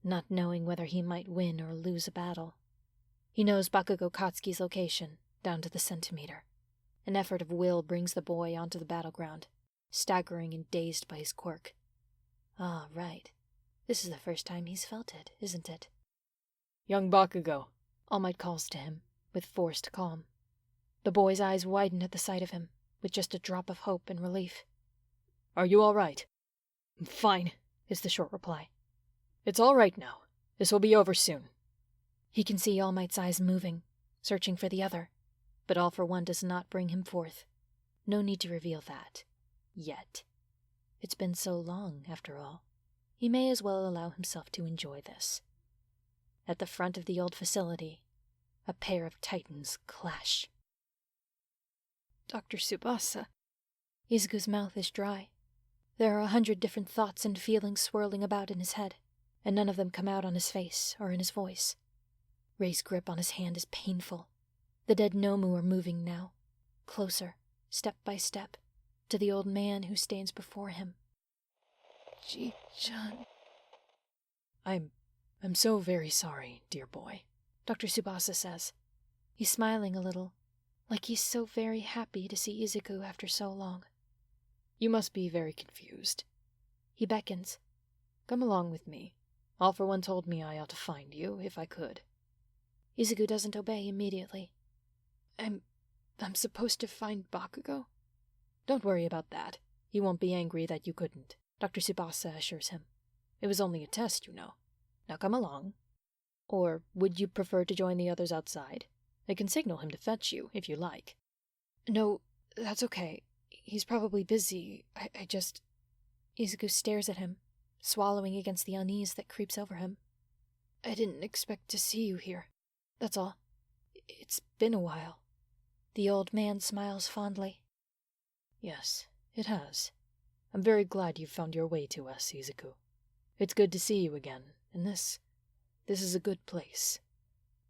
not knowing whether he might win or lose a battle. He knows Bakugo Katsuki's location, down to the centimeter. An effort of will brings the boy onto the battleground, staggering and dazed by his quirk. Ah, right. This is the first time he's felt it, isn't it? Young Bakugo, All Might calls to him, with forced calm. The boy's eyes widen at the sight of him, with just a drop of hope and relief. are you all right? Fine, is the short reply. It's all right now. This will be over soon. He can see All Might's eyes moving, searching for the other, but All for One does not bring him forth. No need to reveal that. Yet. It's been so long, after all. He may as well allow himself to enjoy this. At the front of the old facility, a pair of titans clash. Dr. Tsubasa. Izuku's mouth is dry. There are 100 different thoughts and feelings swirling about in his head, and none of them come out on his face or in his voice. Rei's grip on his hand is painful. The dead Nomu are moving now, closer, step by step, to the old man who stands before him. Ji-chan. I'm so very sorry, dear boy, Dr. Tsubasa says. He's smiling a little, like he's so very happy to see Izuku after so long. You must be very confused. He beckons. Come along with me. All for One told me I ought to find you, if I could. Izuku doesn't obey immediately. I'm supposed to find Bakugo? Don't worry about that. He won't be angry that you couldn't, Dr. Tsubasa assures him. It was only a test, you know. Now come along. Or would you prefer to join the others outside? I can signal him to fetch you, if you like. No, that's okay. He's probably busy. I just... Izuku stares at him, swallowing against the unease that creeps over him. I didn't expect to see you here. That's all. It's been a while. The old man smiles fondly. Yes, it has. I'm very glad you've found your way to us, Izuku. It's good to see you again, and this is a good place.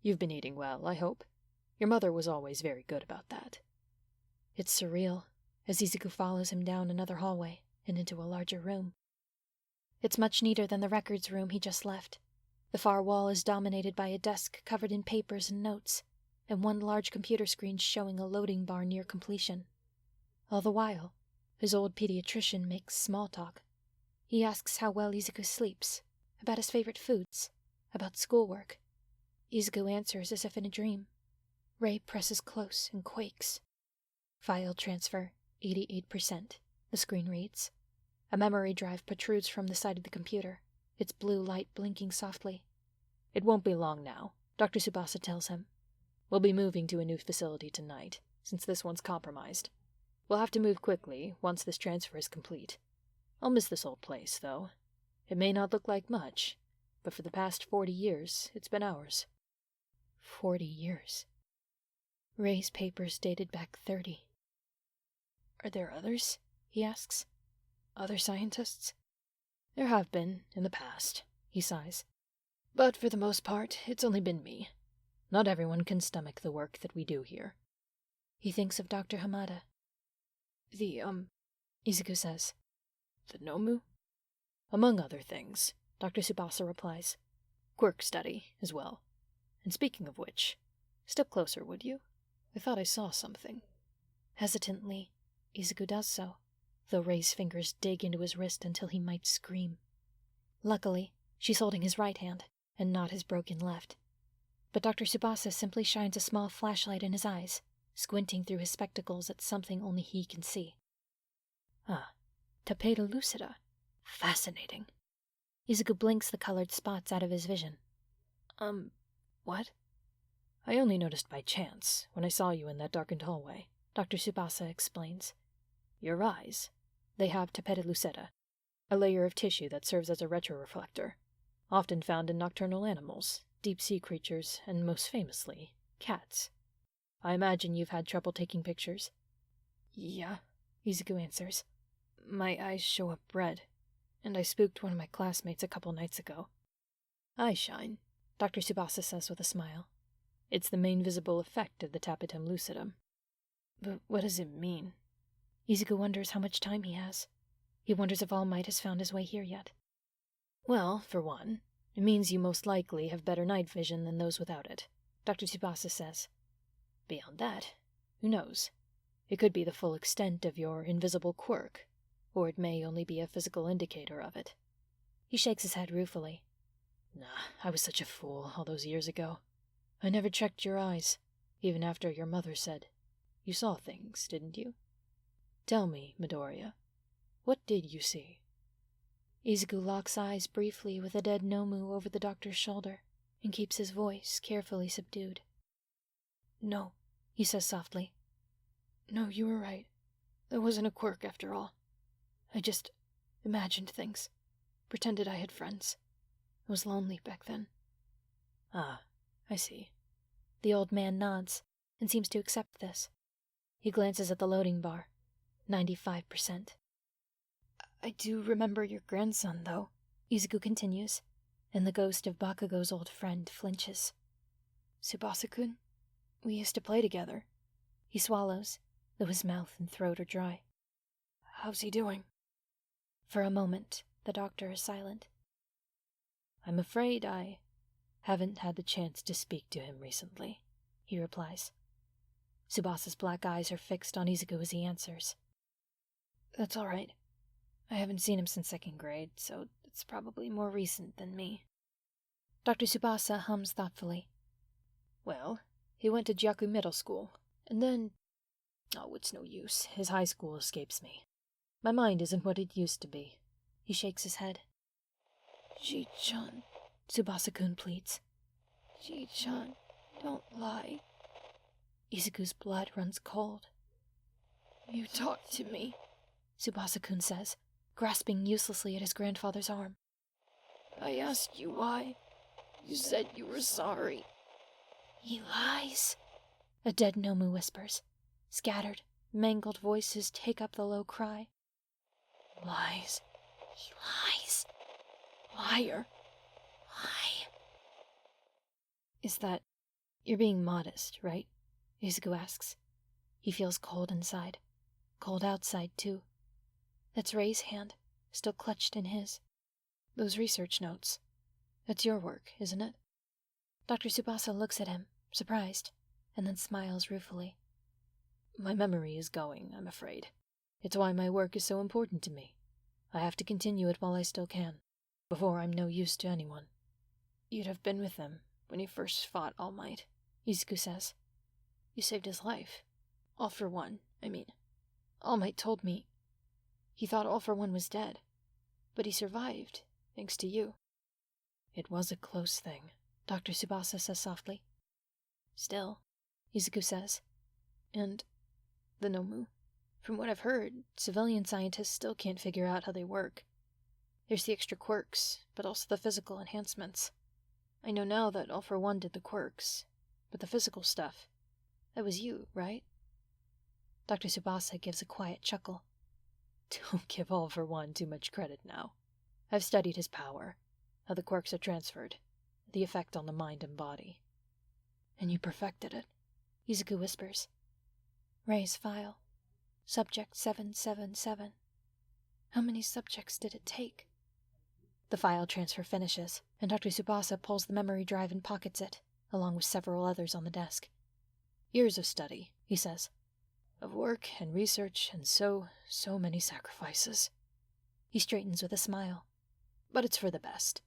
You've been eating well, I hope. Your mother was always very good about that. It's surreal, as Izuku follows him down another hallway and into a larger room. It's much neater than the records room he just left. The far wall is dominated by a desk covered in papers and notes, and one large computer screen showing a loading bar near completion. All the while, his old pediatrician makes small talk. He asks how well Izuku sleeps, about his favorite foods, about schoolwork. Izuku answers as if in a dream. Rei presses close and quakes. File transfer, 88%, the screen reads. A memory drive protrudes from the side of the computer, its blue light blinking softly. It won't be long now, Dr. Tsubasa tells him. We'll be moving to a new facility tonight, since this one's compromised. We'll have to move quickly once this transfer is complete. I'll miss this old place, though. It may not look like much, but for the past 40 years, it's been ours. 40 years. Rei's papers dated back 30. Are there others? He asks. Other scientists? There have been, in the past, he sighs. But for the most part, it's only been me. Not everyone can stomach the work that we do here. He thinks of Dr. Hamada. Izuku says. The Nomu? Among other things, Dr. Tsubasa replies. Quirk study, as well. And speaking of which, step closer, would you? I thought I saw something. Hesitantly, Izuku does so, though Rei's fingers dig into his wrist until he might scream. Luckily, she's holding his right hand, and not his broken left. But Dr. Tsubasa simply shines a small flashlight in his eyes, squinting through his spectacles at something only he can see. Ah, tapeta lucida. Fascinating. Izuku blinks the colored spots out of his vision. What? I only noticed by chance when I saw you in that darkened hallway, Dr. Tsubasa explains. Your eyes, they have tapeta lucida, a layer of tissue that serves as a retroreflector, often found in nocturnal animals, deep-sea creatures, and most famously, cats. I imagine you've had trouble taking pictures? Yeah, Izuku answers. My eyes show up red, and I spooked one of my classmates a couple nights ago. Eye shine, Dr. Tsubasa says with a smile. It's the main visible effect of the tapetum lucidum. But what does it mean? Izuku wonders how much time he has. He wonders if All Might has found his way here yet. Well, for one, it means you most likely have better night vision than those without it, Dr. Tsubasa says. Beyond that, who knows? It could be the full extent of your invisible quirk, or it may only be a physical indicator of it. He shakes his head ruefully. Nah, I was such a fool all those years ago. I never checked your eyes, even after your mother said, "You saw things, didn't you?" Tell me, Midoriya, what did you see? Izuku locks eyes briefly with a dead Nomu over the doctor's shoulder and keeps his voice carefully subdued. No, he says softly. No, you were right. There wasn't a quirk after all. I just imagined things, pretended I had friends. I was lonely back then. Ah, I see. The old man nods and seems to accept this. He glances at the loading bar. 95%. I do remember your grandson, though, Izuku continues, and the ghost of Bakugo's old friend flinches. Tsubasa-kun? We used to play together. He swallows, though his mouth and throat are dry. How's he doing? For a moment, the doctor is silent. I'm afraid I haven't had the chance to speak to him recently, he replies. Tsubasa's black eyes are fixed on Izuku as he answers. That's all right. I haven't seen him since 2nd grade, so it's probably more recent than me. Dr. Tsubasa hums thoughtfully. Well, he went to Gyaku Middle School, and then... Oh, it's no use. His high school escapes me. My mind isn't what it used to be. He shakes his head. Ji-chan, Tsubasa-kun pleads. Ji-chan, don't lie. Izuku's blood runs cold. You talked to me, Tsubasa-kun says, grasping uselessly at his grandfather's arm. I asked you why. You said you were sorry. He lies, a dead Nomu whispers. Scattered, mangled voices take up the low cry. Lies. He lies. Liar. Why? Is that... You're being modest, right? Izuku asks. He feels cold inside. Cold outside, too. That's Rei's hand, still clutched in his. Those research notes. That's your work, isn't it? Dr. Tsubasa looks at him, surprised, and then smiles ruefully. My memory is going, I'm afraid. It's why my work is so important to me. I have to continue it while I still can, before I'm no use to anyone. You'd have been with them when he first fought All Might, Izuku says. You saved his life. All for One, I mean. All Might told me he thought All for One was dead, but he survived, thanks to you. It was a close thing, Dr. Tsubasa says softly. Still, Izuku says. And the Nomu, from what I've heard, civilian scientists still can't figure out how they work. There's the extra quirks, but also the physical enhancements. I know now that All for One did the quirks, but the physical stuff, that was you, right? Dr. Tsubasa gives a quiet chuckle. Don't give All for One too much credit now. I've studied his power, how the quirks are transferred, the effect on the mind and body. And you perfected it, Izuku whispers. Rei's file. Subject 777. How many subjects did it take? The file transfer finishes, and Dr. Tsubasa pulls the memory drive and pockets it, along with several others on the desk. Years of study, he says. Of work and research and so many sacrifices. He straightens with a smile. But it's for the best.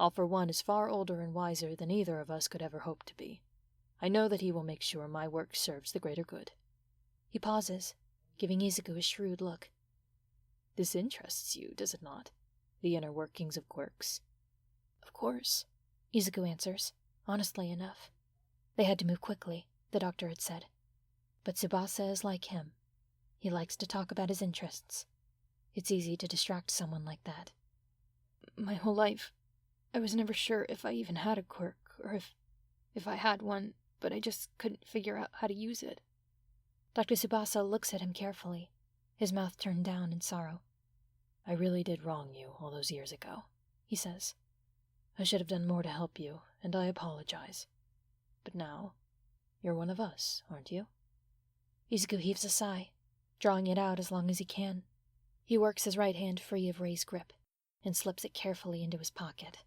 All for One is far older and wiser than either of us could ever hope to be. I know that he will make sure my work serves the greater good. He pauses, giving Izuku a shrewd look. This interests you, does it not? The inner workings of quirks. Of course, Izuku answers, honestly enough. They had to move quickly, the doctor had said. But Tsubasa is like him. He likes to talk about his interests. It's easy to distract someone like that. My whole life, I was never sure if I even had a quirk, or if I had one, but I just couldn't figure out how to use it. Dr. Tsubasa looks at him carefully, his mouth turned down in sorrow. I really did wrong you all those years ago, he says. I should have done more to help you, and I apologize. But now, you're one of us, aren't you? Izuku heaves a sigh, drawing it out as long as he can. He works his right hand free of Rei's grip. and slips it carefully into his pocket.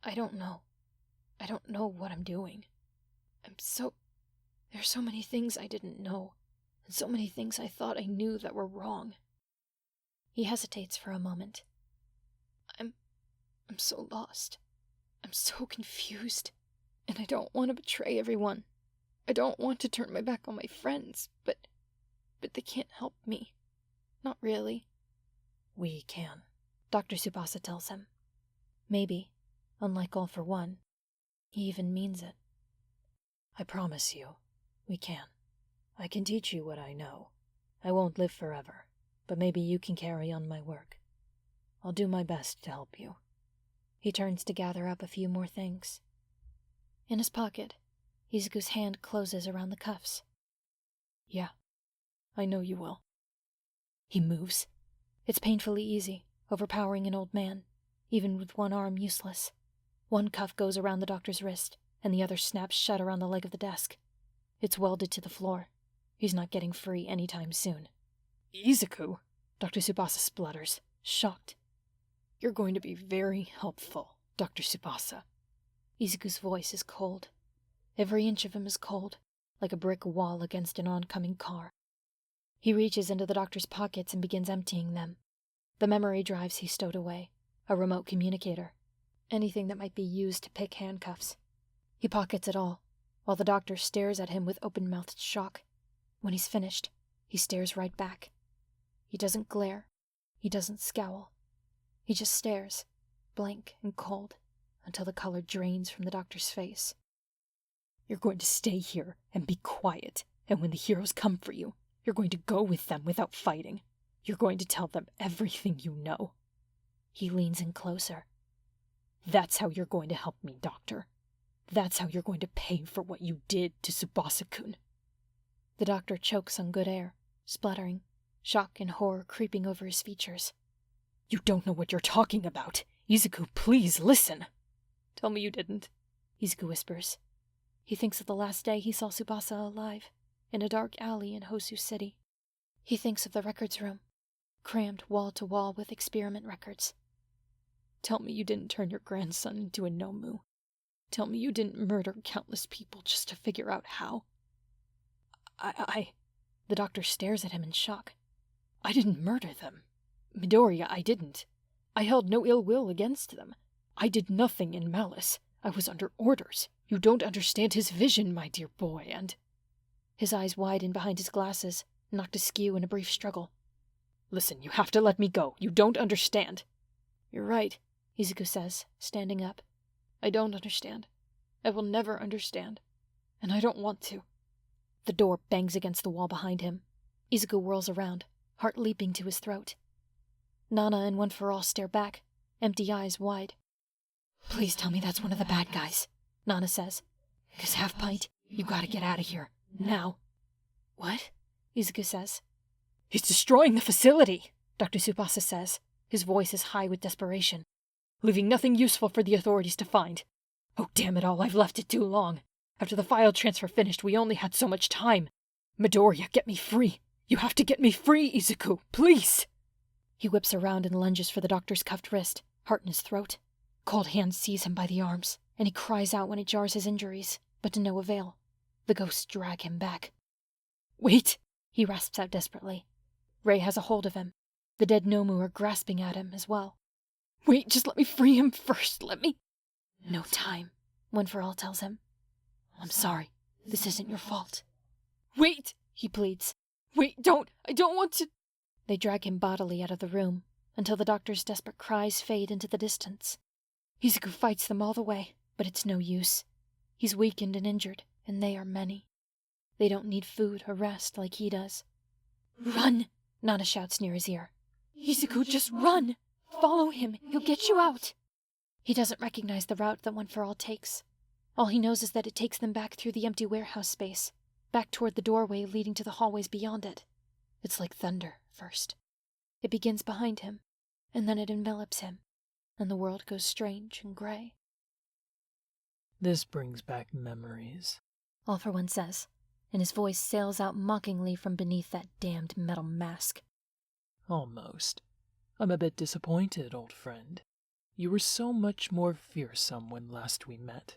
I don't know. I don't know what I'm doing. There's so many things I didn't know, and so many things I thought I knew that were wrong. He hesitates for a moment. I'm so lost. I'm so confused, and I don't want to betray everyone. I don't want to turn my back on my friends, but they can't help me. Not really. We can, Dr. Tsubasa tells him. Maybe, unlike All for One, he even means it. I promise you, we can. I can teach you what I know. I won't live forever, but maybe you can carry on my work. I'll do my best to help you. He turns to gather up a few more things. In his pocket, Izuku's hand closes around the cuffs. Yeah, I know you will. He moves. It's painfully easy, overpowering an old man, even with one arm useless. One cuff goes around the doctor's wrist, and the other snaps shut around the leg of the desk. It's welded to the floor. He's not getting free anytime soon. Izuku, Dr. Tsubasa splutters, shocked. You're going to be very helpful, Dr. Tsubasa. Izuku's voice is cold. Every inch of him is cold, like a brick wall against an oncoming car. He reaches into the doctor's pockets and begins emptying them. The memory drives he stowed away, a remote communicator, anything that might be used to pick handcuffs. He pockets it all, while the doctor stares at him with open-mouthed shock. When he's finished, he stares right back. He doesn't glare. He doesn't scowl. He just stares, blank and cold, until the color drains from the doctor's face. You're going to stay here and be quiet, and when the heroes come for you, you're going to go with them without fighting. You're going to tell them everything you know. He leans in closer. That's how you're going to help me, Doctor. That's how you're going to pay for what you did to Tsubasa-kun. The doctor chokes on good air, spluttering, shock and horror creeping over his features. You don't know what you're talking about. Izuku, please listen. Tell me you didn't, Izuku whispers. He thinks of the last day he saw Tsubasa alive, in a dark alley in Hosu City. He thinks of the records room, crammed wall to wall with experiment records. Tell me you didn't turn your grandson into a Nomu. Tell me you didn't murder countless people just to figure out how. The doctor stares at him in shock. I didn't murder them. Midoriya, I didn't. I held no ill will against them. I did nothing in malice. I was under orders. You don't understand his vision, my dear boy, and... His eyes widen behind his glasses, knocked askew in a brief struggle. Listen, you have to let me go. You don't understand. You're right, Izuku says, standing up. I don't understand. I will never understand. And I don't want to. The door bangs against the wall behind him. Izuku whirls around, heart leaping to his throat. Nana and One for All stare back, empty eyes wide. Please tell me that's one of the bad guys, Nana says. 'Cause Half Pint, you gotta get out of here. Now. What? Izuku says. He's destroying the facility, Dr. Tsubasa says. His voice is high with desperation. Leaving nothing useful for the authorities to find. Oh, damn it all, I've left it too long. After the file transfer finished, we only had so much time. Midoriya, get me free. You have to get me free, Izuku, please. He whips around and lunges for the doctor's cuffed wrist, heart in his throat. Cold hands seize him by the arms, and he cries out when it jars his injuries, but to no avail. The ghosts drag him back. Wait, he rasps out desperately. Ray has a hold of him. The dead Nomu are grasping at him as well. Wait, just let me free him first, let me... No time, One for All tells him. I'm sorry, this isn't your fault. Wait, he pleads. Wait, I don't want to... They drag him bodily out of the room, until the doctor's desperate cries fade into the distance. Izuku fights them all the way, but it's no use. He's weakened and injured, and they are many. They don't need food or rest like he does. Run! Nana shouts near his ear. Izuku, just run! Follow him, he'll get you out! He doesn't recognize the route that One for All takes. All he knows is that it takes them back through the empty warehouse space, back toward the doorway leading to the hallways beyond it. It's like thunder, first. It begins behind him, and then it envelops him, and the world goes strange and gray. This brings back memories, All for One says, and his voice sails out mockingly from beneath that damned metal mask. Almost. I'm a bit disappointed, old friend. You were so much more fearsome when last we met.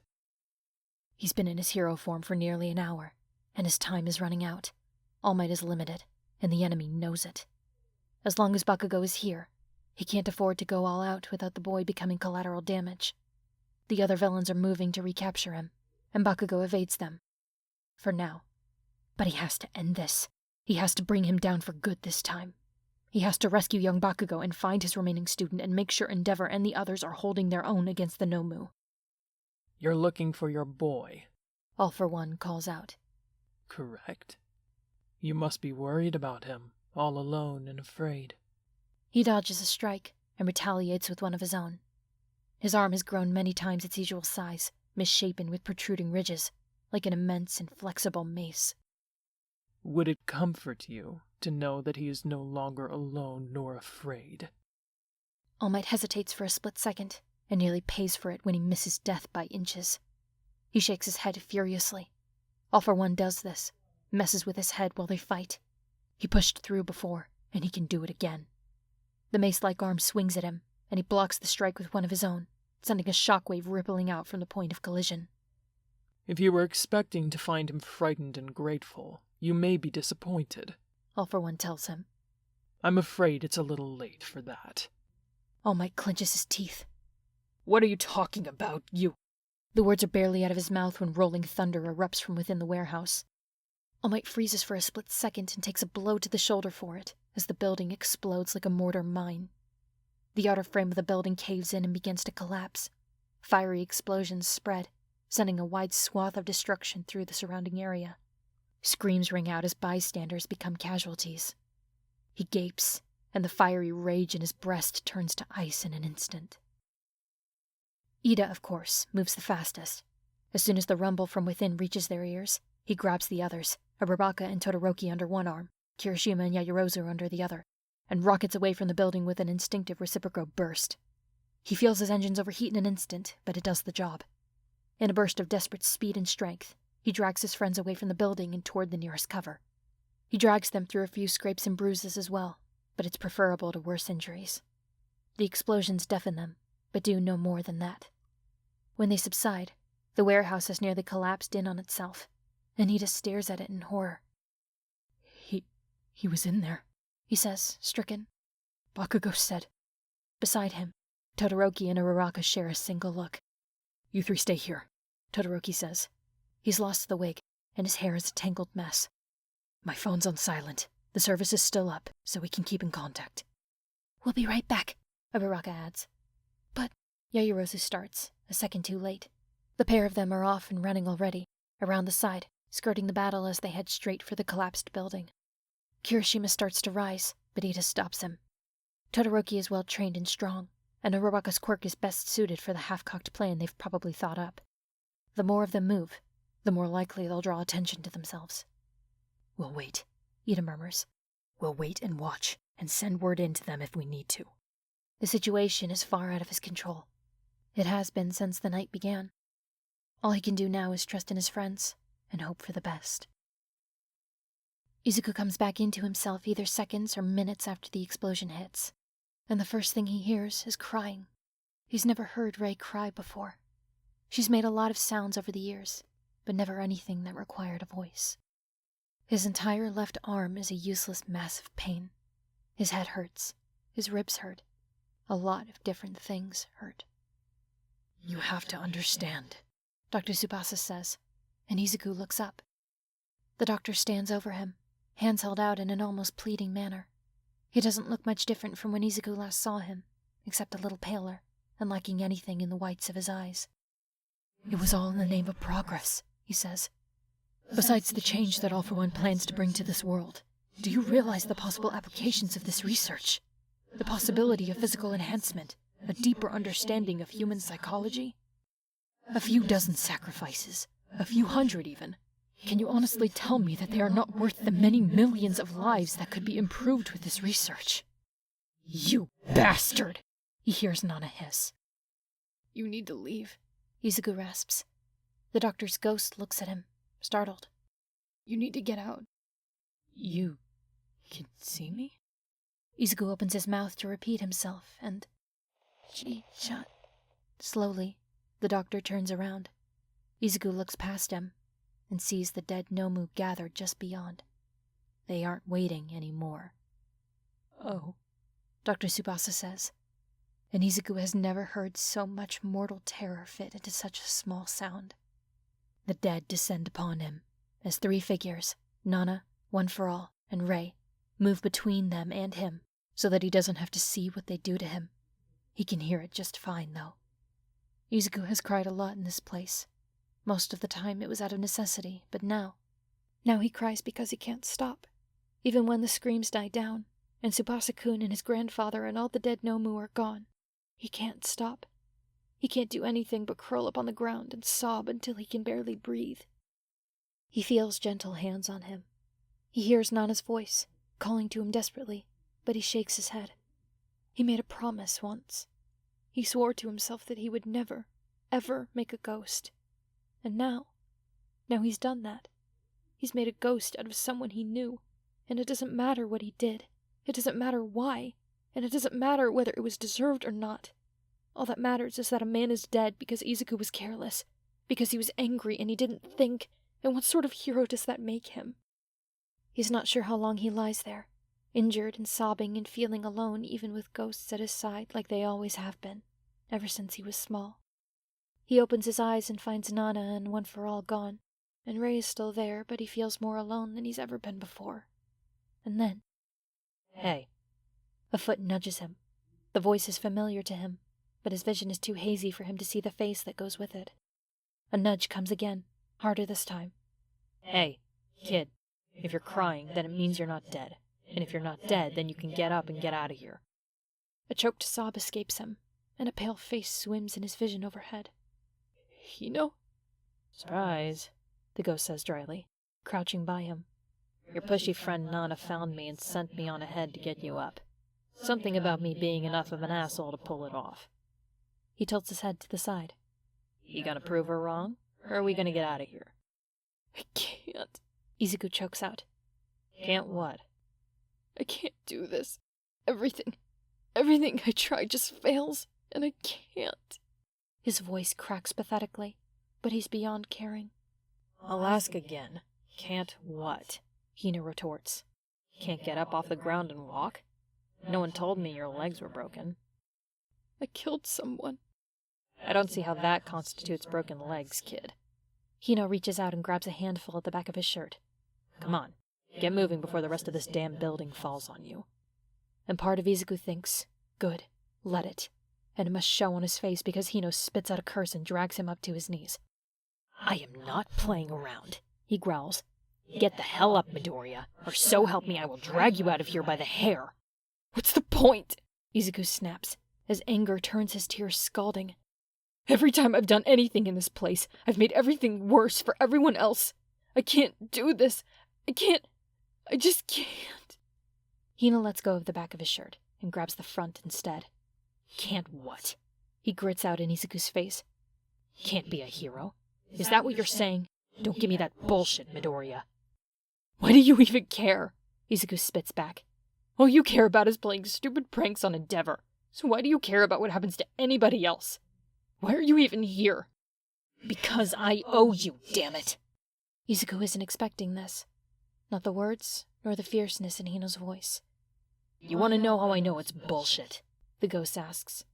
He's been in his hero form for nearly an hour, and his time is running out. All Might is limited, and the enemy knows it. As long as Bakugo is here, he can't afford to go all out without the boy becoming collateral damage. The other villains are moving to recapture him, and Bakugo evades them. For now. But he has to end this. He has to bring him down for good this time. He has to rescue young Bakugo and find his remaining student and make sure Endeavor and the others are holding their own against the Nomu. You're looking for your boy. All for One calls out. Correct. You must be worried about him, all alone and afraid. He dodges a strike and retaliates with one of his own. His arm has grown many times its usual size, misshapen with protruding ridges, like an immense and flexible mace. Would it comfort you to know that he is no longer alone nor afraid? All Might hesitates for a split second and nearly pays for it when he misses death by inches. He shakes his head furiously. All for One does this, messes with his head while they fight. He pushed through before, and he can do it again. The mace-like arm swings at him, and he blocks the strike with one of his own, sending a shockwave rippling out from the point of collision. If you were expecting to find him frightened and grateful, you may be disappointed. All for One tells him. I'm afraid it's a little late for that. All Might clenches his teeth. What are you talking about, you? The words are barely out of his mouth when rolling thunder erupts from within the warehouse. All Might freezes for a split second and takes a blow to the shoulder for it, as the building explodes like a mortar mine. The outer frame of the building caves in and begins to collapse. Fiery explosions spread, sending a wide swath of destruction through the surrounding area. Screams ring out as bystanders become casualties. He gapes, and the fiery rage in his breast turns to ice in an instant. Ida, of course, moves the fastest. As soon as the rumble from within reaches their ears, he grabs the others, Araraka and Todoroki under one arm, Kirishima and Yaoyorozu under the other, and rockets away from the building with an instinctive reciprocal burst. He feels his engines overheat in an instant, but it does the job. In a burst of desperate speed and strength, he drags his friends away from the building and toward the nearest cover. He drags them through a few scrapes and bruises as well, but it's preferable to worse injuries. The explosions deafen them, but do no more than that. When they subside, the warehouse has nearly collapsed in on itself, and Ida stares at it in horror. He was in there, he says, stricken. Bakugo said. Beside him, Todoroki and Araraka share a single look. You three stay here, Todoroki says. He's lost the wig, and his hair is a tangled mess. My phone's on silent. The service is still up, so we can keep in contact. We'll be right back, Araraka adds. But Yaoyorozu starts, a second too late. The pair of them are off and running already, around the side, skirting the battle as they head straight for the collapsed building. Kirishima starts to rise, but Ida stops him. Todoroki is well trained and strong, and Araraka's quirk is best suited for the half-cocked plan they've probably thought up. The more of them move, the more likely they'll draw attention to themselves. We'll wait, Ida murmurs. We'll wait and watch, and send word in to them if we need to. The situation is far out of his control. It has been since the night began. All he can do now is trust in his friends and hope for the best. Izuku comes back into himself either seconds or minutes after the explosion hits, and the first thing he hears is crying. He's never heard Rei cry before. She's made a lot of sounds over the years, but never anything that required a voice. His entire left arm is a useless mass of pain. His head hurts. His ribs hurt. A lot of different things hurt. You have to understand, Dr. Tsubasa says, and Izuku looks up. The doctor stands over him, hands held out in an almost pleading manner. He doesn't look much different from when Izuku last saw him, except a little paler and lacking anything in the whites of his eyes. It was all in the name of progress, he says. Besides the change that All for One plans to bring to this world, do you realize the possible applications of this research? The possibility of physical enhancement, a deeper understanding of human psychology? A few dozen sacrifices, a few hundred even. Can you honestly tell me that they are not worth the many millions of lives that could be improved with this research? You bastard! He hears Nana hiss. You need to leave, Izuku rasps. The doctor's ghost looks at him, startled. You need to get out. You can see me? Izuku opens his mouth to repeat himself, and... Ji-chan. Slowly, the doctor turns around. Izuku looks past him and sees the dead Nomu gathered just beyond. They aren't waiting anymore. Oh, Dr. Tsubasa says, and Izuku has never heard so much mortal terror fit into such a small sound. The dead descend upon him as three figures, Nana, One for All, and Rei, move between them and him so that he doesn't have to see what they do to him. He can hear it just fine, though. Izuku has cried a lot in this place. Most of the time it was out of necessity, but now he cries because he can't stop. Even when the screams die down, and Tsubasa-kun and his grandfather and all the dead Nomu are gone, he can't stop. He can't do anything but curl up on the ground and sob until he can barely breathe. He feels gentle hands on him. He hears Nana's voice, calling to him desperately, but he shakes his head. He made a promise once. He swore to himself that he would never, ever make a ghost. And now he's done that. He's made a ghost out of someone he knew, and it doesn't matter what he did. It doesn't matter why, and it doesn't matter whether it was deserved or not. All that matters is that a man is dead because Izuku was careless, because he was angry and he didn't think, and what sort of hero does that make him? He's not sure how long he lies there, injured and sobbing and feeling alone even with ghosts at his side like they always have been, ever since he was small. He opens his eyes and finds Nana and One for All gone, and Rei is still there, but he feels more alone than he's ever been before. And then... Hey. A foot nudges him. The voice is familiar to him, but his vision is too hazy for him to see the face that goes with it. A nudge comes again, harder this time. Hey, kid. If you're crying, then it means you're not dead. And if you're not dead, then you can get up and get out of here. A choked sob escapes him, and a pale face swims in his vision overhead. Hino? Surprise, the ghost says dryly, crouching by him. Your pushy friend Nana found me and sent me on ahead to get you up. Something about me being enough of an asshole to pull it off. He tilts his head to the side. You gonna prove her wrong, or are we gonna get out of here? I can't, Izuku chokes out. Can't what? I can't do this. Everything I try just fails, and I can't. His voice cracks pathetically, but he's beyond caring. I'll ask again. Can't what? Hina retorts. Can't get up off the ground and walk? No one told me your legs were broken. I killed someone. I don't see how that constitutes broken legs, kid. Hino reaches out and grabs a handful at the back of his shirt. Come on, get moving before the rest of this damn building falls on you. And part of Izuku thinks, good, let it. And it must show on his face because Hino spits out a curse and drags him up to his knees. I am not playing around, he growls. Get the hell up, Midoriya, or so help me I will drag you out of here by the hair. What's the point? Izuku snaps, as anger turns his tears scalding. Every time I've done anything in this place, I've made everything worse for everyone else. I can't do this. I just can't. Hina lets go of the back of his shirt and grabs the front instead. Can't what? He grits out in Izuku's face. Can't be a hero? Is that what you're saying? Don't give me that bullshit, Midoriya. Why do you even care? Izuku spits back. All you care about is playing stupid pranks on Endeavor. So why do you care about what happens to anybody else? Why are you even here? Because I owe you, damn it! Izuku isn't expecting this. Not the words, nor the fierceness in Hino's voice. You want to know how I know it's bullshit? The ghost asks.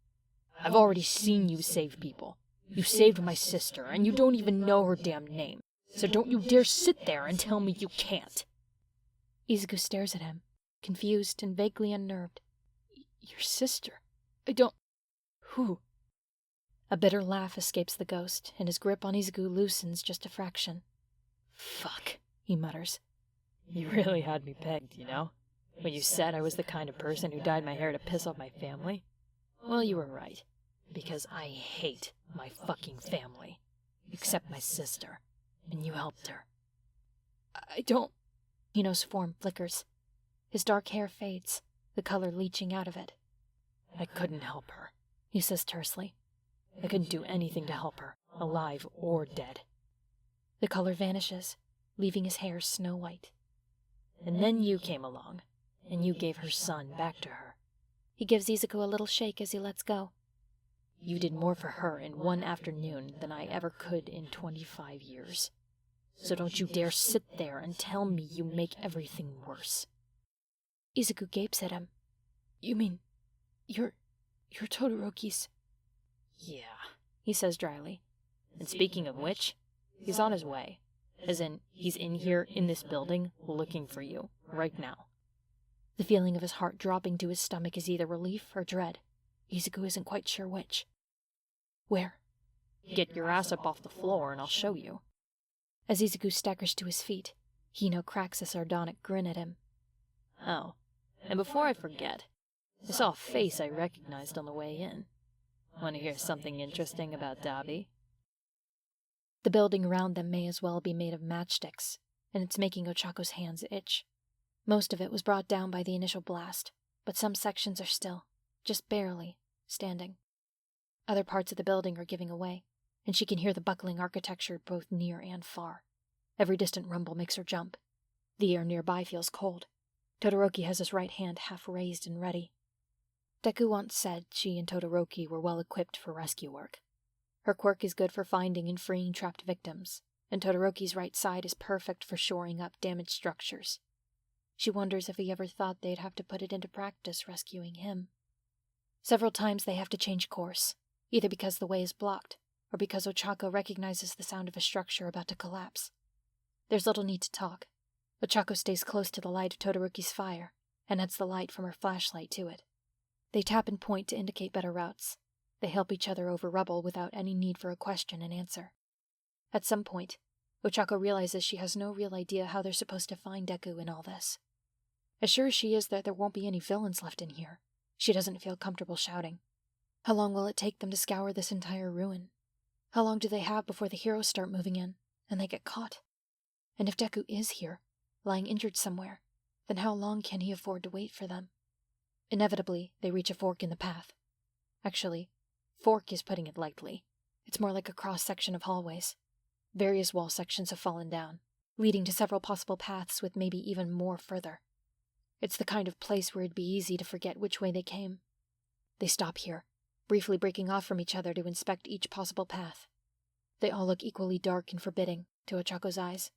I've already seen you save people. You saved my sister, and you don't even know her damn name. So don't you dare sit there and tell me you can't. Izuku stares at him, confused and vaguely unnerved. Your sister? I don't... Who? A bitter laugh escapes the ghost, and his grip on Izuku loosens just a fraction. Fuck, he mutters. You really had me pegged, you know? When you said I was the kind of person who dyed my hair to piss off my family? Well, you were right. Because I hate my fucking family. Except my sister. And you helped her. I don't... Hino's form flickers. His dark hair fades, the color leaching out of it. I couldn't help her, he says tersely. I couldn't do anything to help her, alive or dead. The color vanishes, leaving his hair snow white. And then you came along, and you gave her son back to her. He gives Izuku a little shake as he lets go. You did more for her in one afternoon than I ever could in 25 years. So don't you dare sit there and tell me you make everything worse. Izuku gapes at him. You mean, you're Todoroki's? Yeah, he says dryly. And speaking of which, he's on his way. As in, he's in here, in this building, looking for you, right now. The feeling of his heart dropping to his stomach is either relief or dread. Izuku isn't quite sure which. Where? Get your ass up off the floor and I'll show you. As Izuku staggers to his feet, Hino cracks a sardonic grin at him. Oh, and before I forget, I saw a face I recognized on the way in. Want to hear something interesting about Dabi? The building around them may as well be made of matchsticks, and it's making Ochako's hands itch. Most of it was brought down by the initial blast, but some sections are still, just barely, standing. Other parts of the building are giving away, and she can hear the buckling architecture both near and far. Every distant rumble makes her jump. The air nearby feels cold. Todoroki has his right hand half raised and ready. Deku once said she and Todoroki were well equipped for rescue work. Her quirk is good for finding and freeing trapped victims, and Todoroki's right side is perfect for shoring up damaged structures. She wonders if he ever thought they'd have to put it into practice rescuing him. Several times they have to change course, either because the way is blocked, or because Ochako recognizes the sound of a structure about to collapse. There's little need to talk. Ochako stays close to the light of Todoroki's fire, and adds the light from her flashlight to it. They tap and point to indicate better routes. They help each other over rubble without any need for a question and answer. At some point, Ochako realizes she has no real idea how they're supposed to find Deku in all this. As sure as she is that there won't be any villains left in here, she doesn't feel comfortable shouting. How long will it take them to scour this entire ruin? How long do they have before the heroes start moving in, and they get caught? And if Deku is here, lying injured somewhere, then how long can he afford to wait for them? Inevitably, they reach a fork in the path. Actually, fork is putting it lightly. It's more like a cross-section of hallways. Various wall sections have fallen down, leading to several possible paths with maybe even more further. It's the kind of place where it'd be easy to forget which way they came. They stop here, briefly breaking off from each other to inspect each possible path. They all look equally dark and forbidding to Ochako's eyes.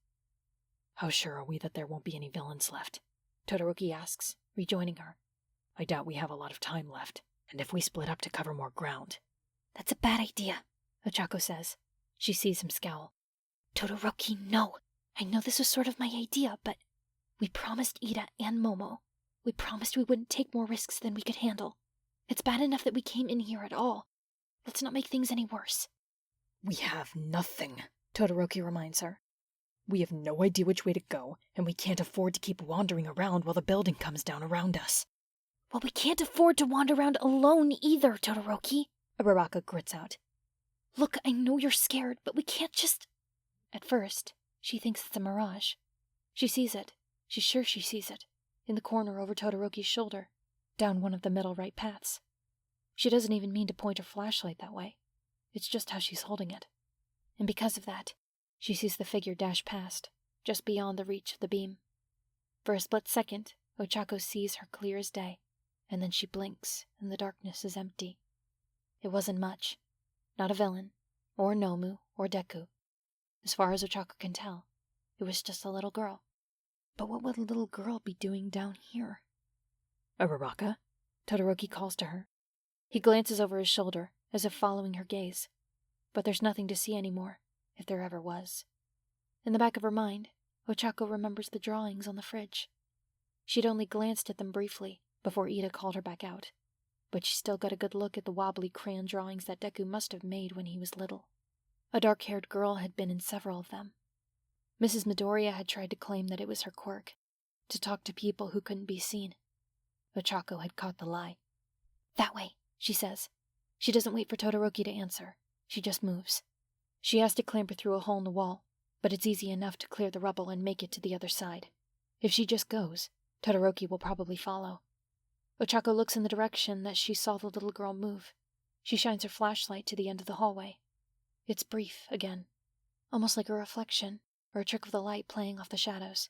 How sure are we that there won't be any villains left? Todoroki asks, rejoining her. I doubt we have a lot of time left, and if we split up to cover more ground... That's a bad idea, Ochako says. She sees him scowl. Todoroki, no. I know this was sort of my idea, but we promised Ida and Momo. We promised we wouldn't take more risks than we could handle. It's bad enough that we came in here at all. Let's not make things any worse. We have nothing, Todoroki reminds her. We have no idea which way to go, and we can't afford to keep wandering around while the building comes down around us. Well, we can't afford to wander around alone either, Todoroki, Araraka grits out. Look, I know you're scared, but we can't just... At first, she thinks it's a mirage. She sees it. She's sure she sees it. In the corner over Todoroki's shoulder, down one of the middle right paths. She doesn't even mean to point her flashlight that way. It's just how she's holding it. And because of that, she sees the figure dash past, just beyond the reach of the beam. For a split second, Ochako sees her clear as day, and then she blinks, and the darkness is empty. It wasn't much. Not a villain, or Nomu, or Deku. As far as Ochako can tell, it was just a little girl. But what would a little girl be doing down here? Araraka? Todoroki calls to her. He glances over his shoulder, as if following her gaze. But there's nothing to see anymore, if there ever was. In the back of her mind, Ochako remembers the drawings on the fridge. She'd only glanced at them briefly, before Ida called her back out. But she still got a good look at the wobbly crayon drawings that Deku must have made when he was little. A dark-haired girl had been in several of them. Mrs. Midoriya had tried to claim that it was her quirk, to talk to people who couldn't be seen. Ochako had caught the lie. That way, she says. She doesn't wait for Todoroki to answer. She just moves. She has to clamber through a hole in the wall, but it's easy enough to clear the rubble and make it to the other side. If she just goes, Todoroki will probably follow. Ochako looks in the direction that she saw the little girl move. She shines her flashlight to the end of the hallway. It's brief again, almost like a reflection, or a trick of the light playing off the shadows.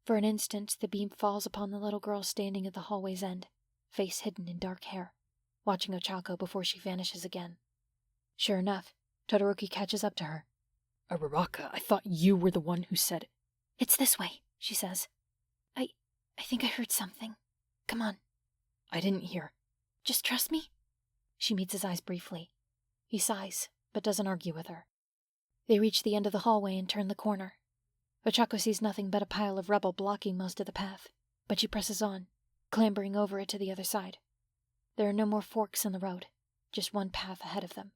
For an instant, the beam falls upon the little girl standing at the hallway's end, face hidden in dark hair, watching Ochako before she vanishes again. Sure enough, Todoroki catches up to her. Araraka, I thought you were the one who said it. "It's this way," she says. I think I heard something. Come on." I didn't hear. "Just trust me?" She meets his eyes briefly. He sighs, but doesn't argue with her. They reach the end of the hallway and turn the corner. Ochako sees nothing but a pile of rubble blocking most of the path, but she presses on, clambering over it to the other side. There are no more forks in the road, just one path ahead of them.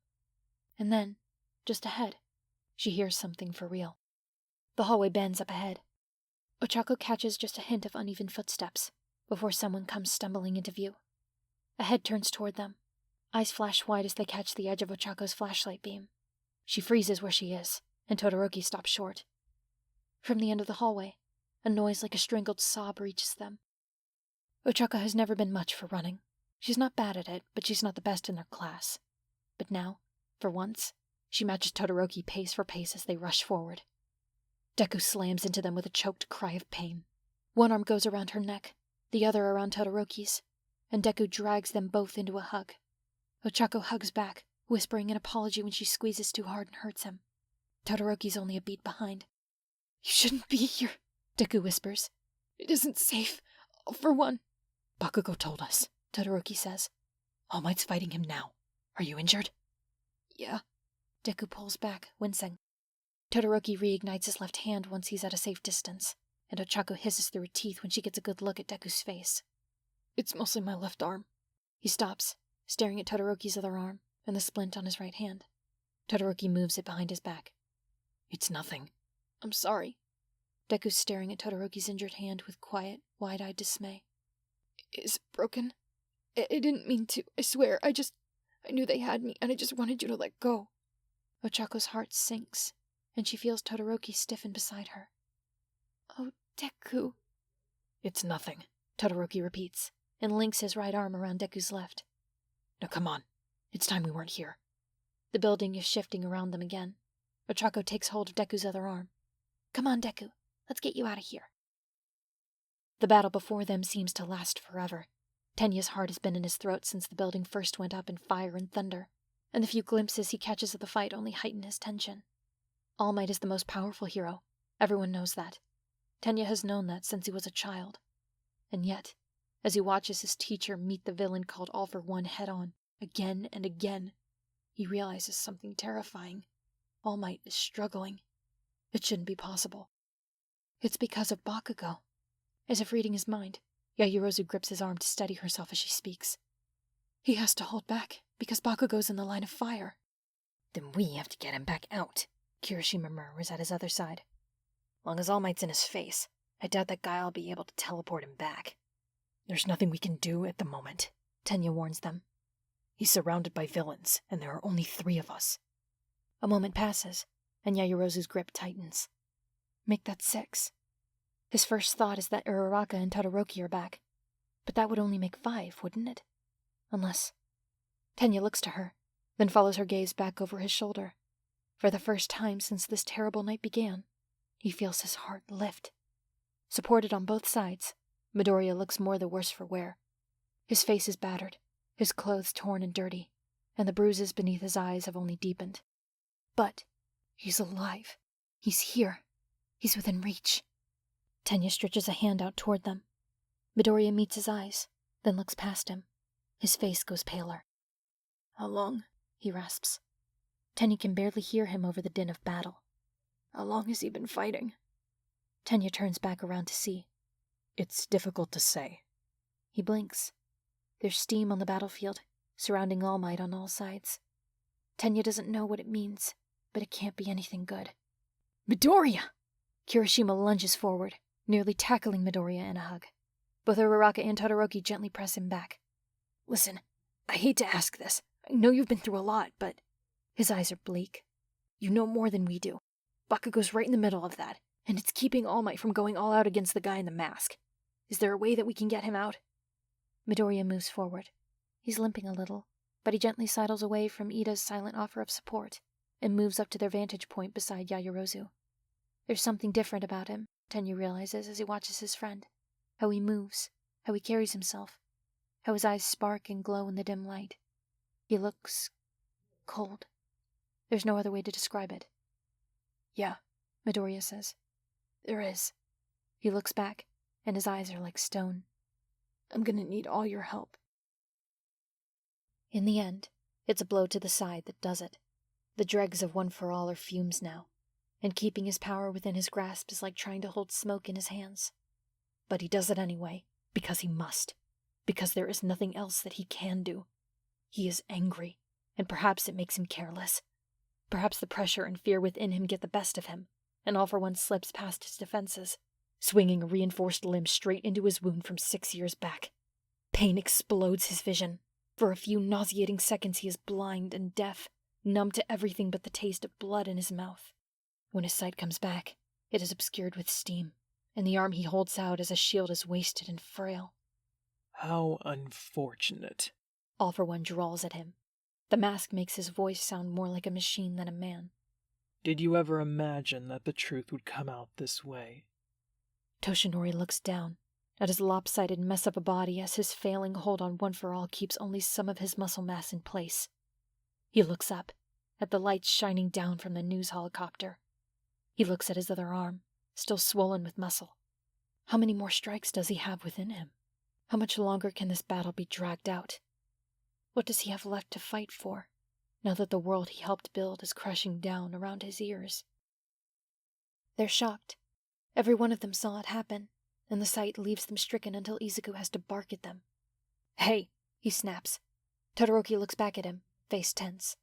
And then, just ahead, she hears something for real. The hallway bends up ahead. Ochako catches just a hint of uneven footsteps before someone comes stumbling into view. A head turns toward them. Eyes flash wide as they catch the edge of Ochako's flashlight beam. She freezes where she is, and Todoroki stops short. From the end of the hallway, a noise like a strangled sob reaches them. Ochako has never been much for running. She's not bad at it, but she's not the best in their class. But now, for once, she matches Todoroki pace for pace as they rush forward. Deku slams into them with a choked cry of pain. One arm goes around her neck, the other around Todoroki's, and Deku drags them both into a hug. Ochako hugs back, whispering an apology when she squeezes too hard and hurts him. Todoroki's only a beat behind. "You shouldn't be here," Deku whispers. "It isn't safe, all for one." "Bakugo told us," Todoroki says. "All Might's fighting him now. Are you injured?" "Yeah." Deku pulls back, wincing. Todoroki reignites his left hand once he's at a safe distance, and Ochako hisses through her teeth when she gets a good look at Deku's face. "It's mostly my left arm." He stops, staring at Todoroki's other arm and the splint on his right hand. Todoroki moves it behind his back. "It's nothing." "I'm sorry." Deku's staring at Todoroki's injured hand with quiet, wide-eyed dismay. "Is it broken? I didn't mean to, I swear. I knew they had me, and I just wanted you to let go." Ochako's heart sinks, and she feels Todoroki stiffen beside her. "Oh, Deku." "It's nothing," Todoroki repeats, and links his right arm around Deku's left. "Now come on. It's time we weren't here." The building is shifting around them again. Ochako takes hold of Deku's other arm. "Come on, Deku. Let's get you out of here." The battle before them seems to last forever. Tenya's heart has been in his throat since the building first went up in fire and thunder, and the few glimpses he catches of the fight only heighten his tension. All Might is the most powerful hero. Everyone knows that. Tenya has known that since he was a child. And yet, as he watches his teacher meet the villain called All for One head-on, again and again, he realizes something terrifying. All Might is struggling. It shouldn't be possible. It's because of Bakugo. As if reading his mind, Yaoyorozu grips his arm to steady herself as she speaks. "He has to hold back, because Bakugo's in the line of fire." "Then we have to get him back out," Kirishima murmurs at his other side. "Long as All Might's in his face, I doubt that guy'll be able to teleport him back." "There's nothing we can do at the moment," Tenya warns them. "He's surrounded by villains, and there are only 3 of us." A moment passes, and Yaoyorozu's grip tightens. Make that 6. His first thought is that Uraraka and Todoroki are back, but that would only make 5, wouldn't it? Unless... Tenya looks to her, then follows her gaze back over his shoulder. For the first time since this terrible night began, he feels his heart lift. Supported on both sides, Midoriya looks more the worse for wear. His face is battered, his clothes torn and dirty, and the bruises beneath his eyes have only deepened. But he's alive. He's here. He's within reach. Tenya stretches a hand out toward them. Midoriya meets his eyes, then looks past him. His face goes paler. "How long?" he rasps. Tenya can barely hear him over the din of battle. "How long has he been fighting?" Tenya turns back around to see. "It's difficult to say." He blinks. There's steam on the battlefield, surrounding All Might on all sides. Tenya doesn't know what it means, but it can't be anything good. "Midoriya!" Kirishima lunges forward, nearly tackling Midoriya in a hug. Both Uraraka and Todoroki gently press him back. "Listen, I hate to ask this. I know you've been through a lot, but..." His eyes are bleak. "You know more than we do. Bakugo's right in the middle of that, and it's keeping All Might from going all out against the guy in the mask. Is there a way that we can get him out?" Midoriya moves forward. He's limping a little, but he gently sidles away from Ida's silent offer of support and moves up to their vantage point beside Yaoyorozu. There's something different about him, Tenya realizes as he watches his friend. How he moves, how he carries himself, how his eyes spark and glow in the dim light. He looks cold. There's no other way to describe it. Yeah, Midoriya says. There is. He looks back, and his eyes are like stone. I'm gonna need all your help. In the end, it's a blow to the side that does it. The dregs of One for All are fumes now, and keeping his power within his grasp is like trying to hold smoke in his hands. But he does it anyway, because he must, because there is nothing else that he can do. He is angry, and perhaps it makes him careless. Perhaps the pressure and fear within him get the best of him, and All for One slips past his defenses, swinging a reinforced limb straight into his wound from 6 years back. Pain explodes his vision. For a few nauseating seconds he is blind and deaf, numb to everything but the taste of blood in his mouth. When his sight comes back, it is obscured with steam, and the arm he holds out as a shield is wasted and frail. How unfortunate. All for One drawls at him. The mask makes his voice sound more like a machine than a man. Did you ever imagine that the truth would come out this way? Toshinori looks down at his lopsided mess of a body as his failing hold on One for All keeps only some of his muscle mass in place. He looks up at the lights shining down from the news helicopter. He looks at his other arm, still swollen with muscle. How many more strikes does he have within him? How much longer can this battle be dragged out? What does he have left to fight for, now that the world he helped build is crushing down around his ears? They're shocked. Every one of them saw it happen, and the sight leaves them stricken until Izuku has to bark at them. "Hey!" he snaps. Todoroki looks back at him, face tense.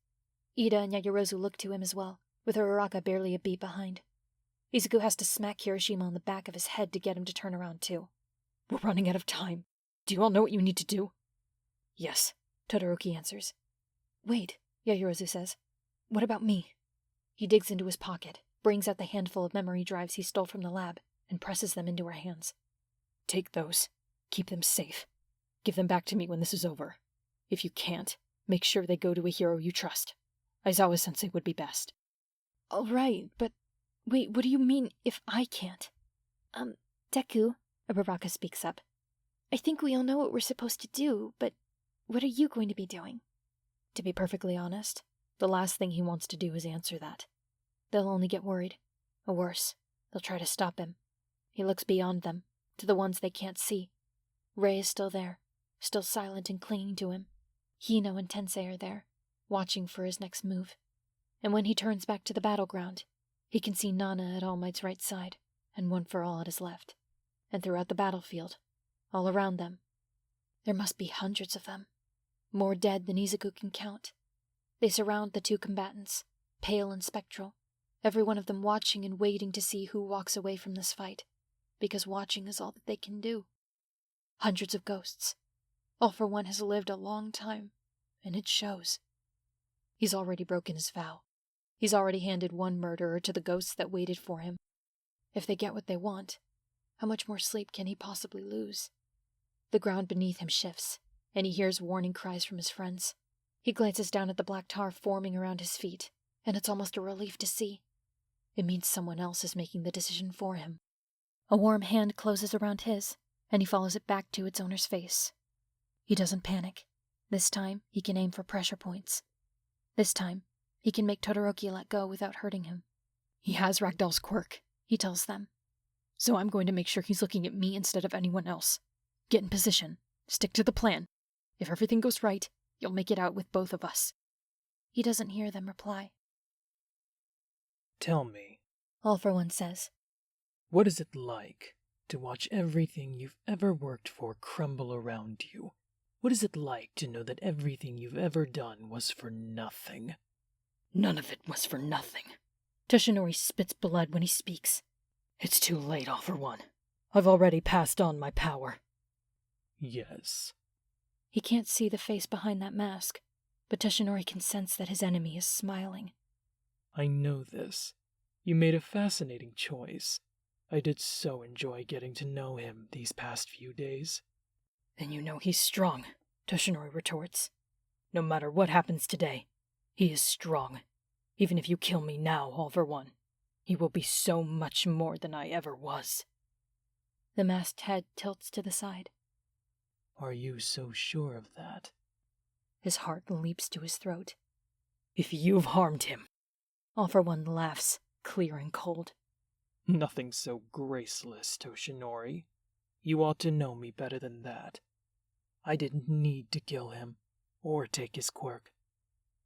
Ida and Yaoyorozu look to him as well, with her Uraka barely a beat behind. Izuku has to smack Hiroshima on the back of his head to get him to turn around too. We're running out of time. Do you all know what you need to do? Yes, Todoroki answers. Wait, Yaoyorozu says. What about me? He digs into his pocket, brings out the handful of memory drives he stole from the lab, and presses them into her hands. Take those. Keep them safe. Give them back to me when this is over. If you can't, make sure they go to a hero you trust. Aizawa-sensei would be best. All right, but wait, what do you mean if I can't? Deku, Uraraka speaks up. I think we all know what we're supposed to do, but what are you going to be doing? To be perfectly honest, the last thing he wants to do is answer that. They'll only get worried. Or worse, they'll try to stop him. He looks beyond them, to the ones they can't see. Rei is still there, still silent and clinging to him. Hino and Tensei are there, watching for his next move. And when he turns back to the battleground, he can see Nana at All Might's right side, and One for All at his left. And throughout the battlefield, all around them, there must be hundreds of them. More dead than Izuku can count. They surround the two combatants, pale and spectral, every one of them watching and waiting to see who walks away from this fight, because watching is all that they can do. Hundreds of ghosts. All for One has lived a long time, and it shows. He's already broken his vow. He's already handed one murderer to the ghosts that waited for him. If they get what they want, how much more sleep can he possibly lose? The ground beneath him shifts, and he hears warning cries from his friends. He glances down at the black tar forming around his feet, and it's almost a relief to see. It means someone else is making the decision for him. A warm hand closes around his, and he follows it back to its owner's face. He doesn't panic. This time, he can aim for pressure points. This time, he can make Todoroki let go without hurting him. He has Ragdoll's quirk, he tells them. So I'm going to make sure he's looking at me instead of anyone else. Get in position. Stick to the plan. If everything goes right, you'll make it out with both of us. He doesn't hear them reply. Tell me, All for One says. What is it like to watch everything you've ever worked for crumble around you? What is it like to know that everything you've ever done was for nothing? None of it was for nothing. Toshinori spits blood when he speaks. It's too late, All for One. I've already passed on my power. Yes. He can't see the face behind that mask, but Toshinori can sense that his enemy is smiling. I know this. You made a fascinating choice. I did so enjoy getting to know him these past few days. Then you know he's strong, Toshinori retorts. No matter what happens today, he is strong. Even if you kill me now, All for One. He will be so much more than I ever was. The masked head tilts to the side. Are you so sure of that? His heart leaps to his throat. If you've harmed him. All for One laughs, clear and cold. Nothing so graceless, Toshinori. You ought to know me better than that. I didn't need to kill him, or take his quirk.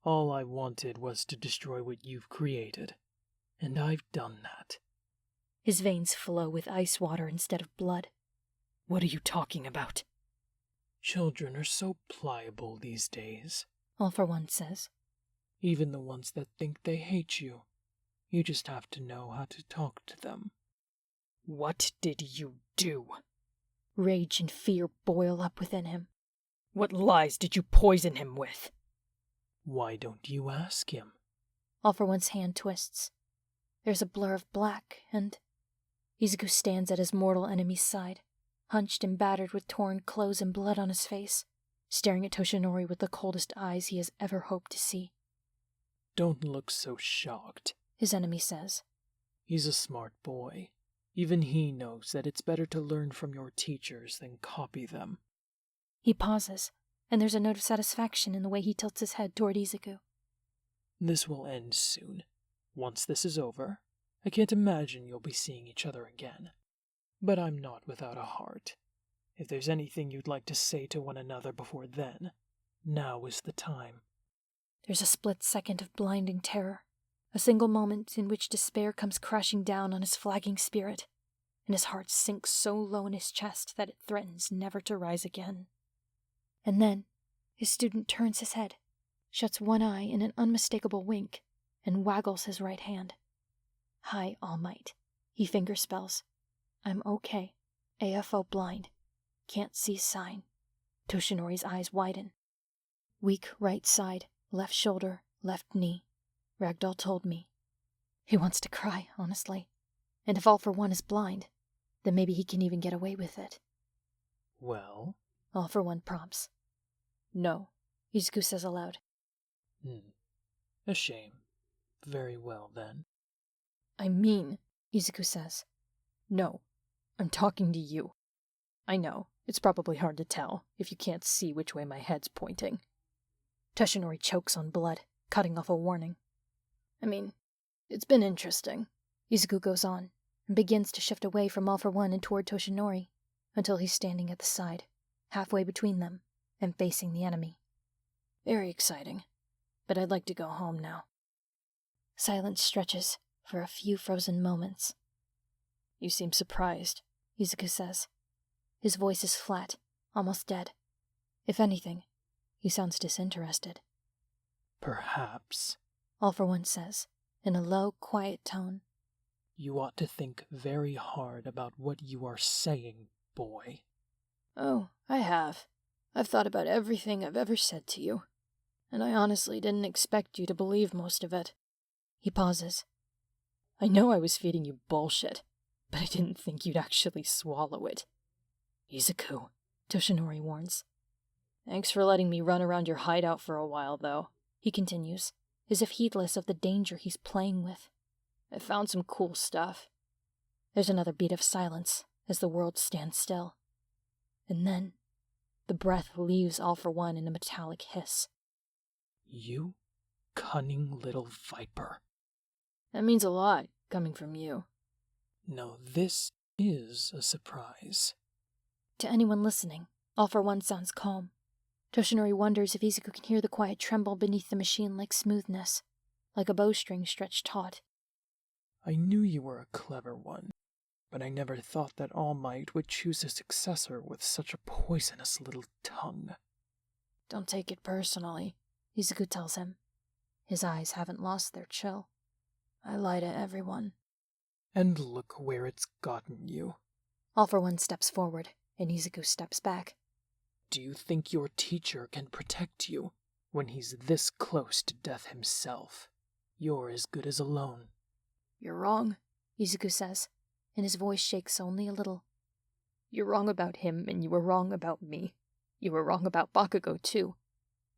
All I wanted was to destroy what you've created, and I've done that. His veins flow with ice water instead of blood. What are you talking about? Children are so pliable these days. All for One says. Even the ones that think they hate you. You just have to know how to talk to them. What did you do? Rage and fear boil up within him. What lies did you poison him with? Why don't you ask him? All for One's hand twists. There's a blur of black, and Izuku stands at his mortal enemy's side, hunched and battered with torn clothes and blood on his face, staring at Toshinori with the coldest eyes he has ever hoped to see. Don't look so shocked, his enemy says. He's a smart boy. Even he knows that it's better to learn from your teachers than copy them. He pauses, and there's a note of satisfaction in the way he tilts his head toward Izuku. This will end soon. Once this is over, I can't imagine you'll be seeing each other again. But I'm not without a heart. If there's anything you'd like to say to one another before then, now is the time. There's a split second of blinding terror, a single moment in which despair comes crashing down on his flagging spirit, and his heart sinks so low in his chest that it threatens never to rise again. And then, his student turns his head, shuts one eye in an unmistakable wink, and waggles his right hand. Hi, All Might, he fingerspells. I'm okay. AFO blind. Can't see sign. Toshinori's eyes widen. Weak right side, left shoulder, left knee. Ragdoll told me. He wants to cry, honestly. And if All for One is blind, then maybe he can even get away with it. Well? All for One prompts. No, Izuku says aloud. A shame. Very well, then. I mean, Izuku says. No, I'm talking to you. I know, it's probably hard to tell if you can't see which way my head's pointing. Toshinori chokes on blood, cutting off a warning. I mean, it's been interesting. Izuku goes on, and begins to shift away from All for One and toward Toshinori, until he's standing at the side, halfway between them, and facing the enemy. Very exciting, but I'd like to go home now. Silence stretches for a few frozen moments. You seem surprised, Izuku says. His voice is flat, almost dead. If anything, he sounds disinterested. Perhaps, All for One says, in a low, quiet tone. You ought to think very hard about what you are saying, boy. Oh, I have. I've thought about everything I've ever said to you, and I honestly didn't expect you to believe most of it. He pauses. I know I was feeding you bullshit, but I didn't think you'd actually swallow it. Izuku, Toshinori warns. Thanks for letting me run around your hideout for a while, though, he continues, as if heedless of the danger he's playing with. I found some cool stuff. There's another beat of silence as the world stands still. And then, the breath leaves All for One in a metallic hiss. You cunning little viper. That means a lot, coming from you. No, this is a surprise. To anyone listening, All for One sounds calm. Toshinori wonders if Izuku can hear the quiet tremble beneath the machine-like smoothness, like a bowstring stretched taut. I knew you were a clever one, but I never thought that All Might would choose a successor with such a poisonous little tongue. Don't take it personally, Izuku tells him. His eyes haven't lost their chill. I lie to everyone. And look where it's gotten you. All for One steps forward, and Izuku steps back. Do you think your teacher can protect you when he's this close to death himself? You're as good as alone. You're wrong, Izuku says, and his voice shakes only a little. You're wrong about him, and you were wrong about me. You were wrong about Bakugo, too.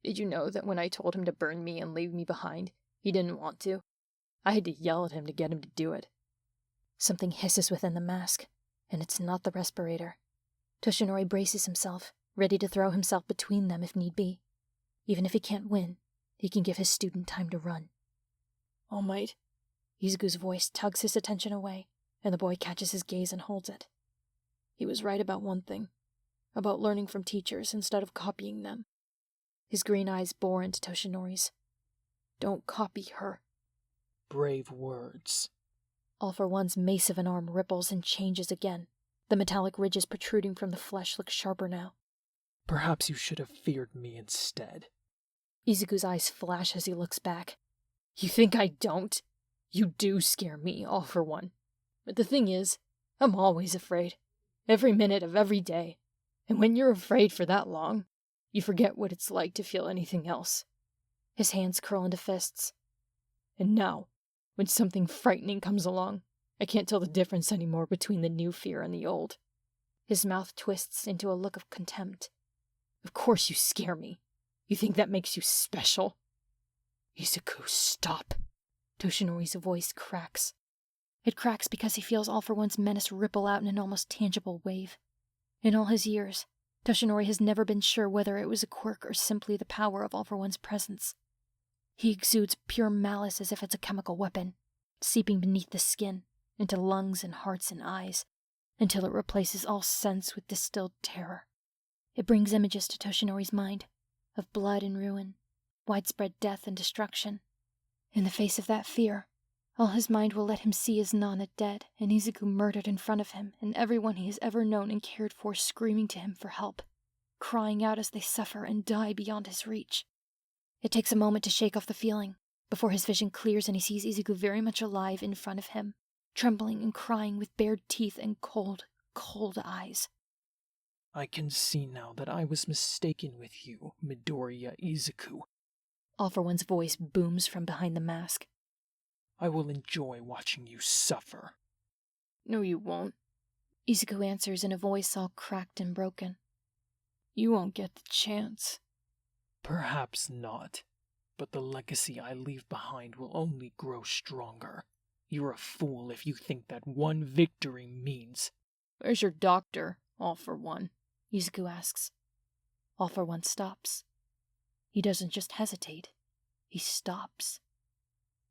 Did you know that when I told him to burn me and leave me behind, he didn't want to? I had to yell at him to get him to do it. Something hisses within the mask, and it's not the respirator. Toshinori braces himself, ready to throw himself between them if need be. Even if he can't win, he can give his student time to run. All Might. Izuku's voice tugs his attention away, and the boy catches his gaze and holds it. He was right about one thing. About learning from teachers instead of copying them. His green eyes bore into Toshinori's. Don't copy her. Brave words. All for One's mace of an arm ripples and changes again. The metallic ridges protruding from the flesh look sharper now. Perhaps you should have feared me instead. Izuku's eyes flash as he looks back. You think I don't? You do scare me, All for One. But the thing is, I'm always afraid. Every minute of every day. And when you're afraid for that long, you forget what it's like to feel anything else. His hands curl into fists. And now, when something frightening comes along, I can't tell the difference anymore between the new fear and the old. His mouth twists into a look of contempt. Of course you scare me. You think that makes you special? Izuku, stop. Toshinori's voice cracks. It cracks because he feels All for One's menace ripple out in an almost tangible wave. In all his years, Toshinori has never been sure whether it was a quirk or simply the power of All for One's presence. He exudes pure malice as if it's a chemical weapon, seeping beneath the skin, into lungs and hearts and eyes, until it replaces all sense with distilled terror. It brings images to Toshinori's mind, of blood and ruin, widespread death and destruction. In the face of that fear, all his mind will let him see is Nana dead, and Izuku murdered in front of him, and everyone he has ever known and cared for screaming to him for help, crying out as they suffer and die beyond his reach. It takes a moment to shake off the feeling, before his vision clears and he sees Izuku very much alive in front of him, trembling and crying with bared teeth and cold, cold eyes. I can see now that I was mistaken with you, Midoriya Izuku. All for One's voice booms from behind the mask. I will enjoy watching you suffer. No, you won't. Izuku answers in a voice all cracked and broken. You won't get the chance. Perhaps not, but the legacy I leave behind will only grow stronger. You're a fool if you think that one victory means... Where's your doctor, All for One? Izuku asks. All for One stops. He doesn't just hesitate, he stops.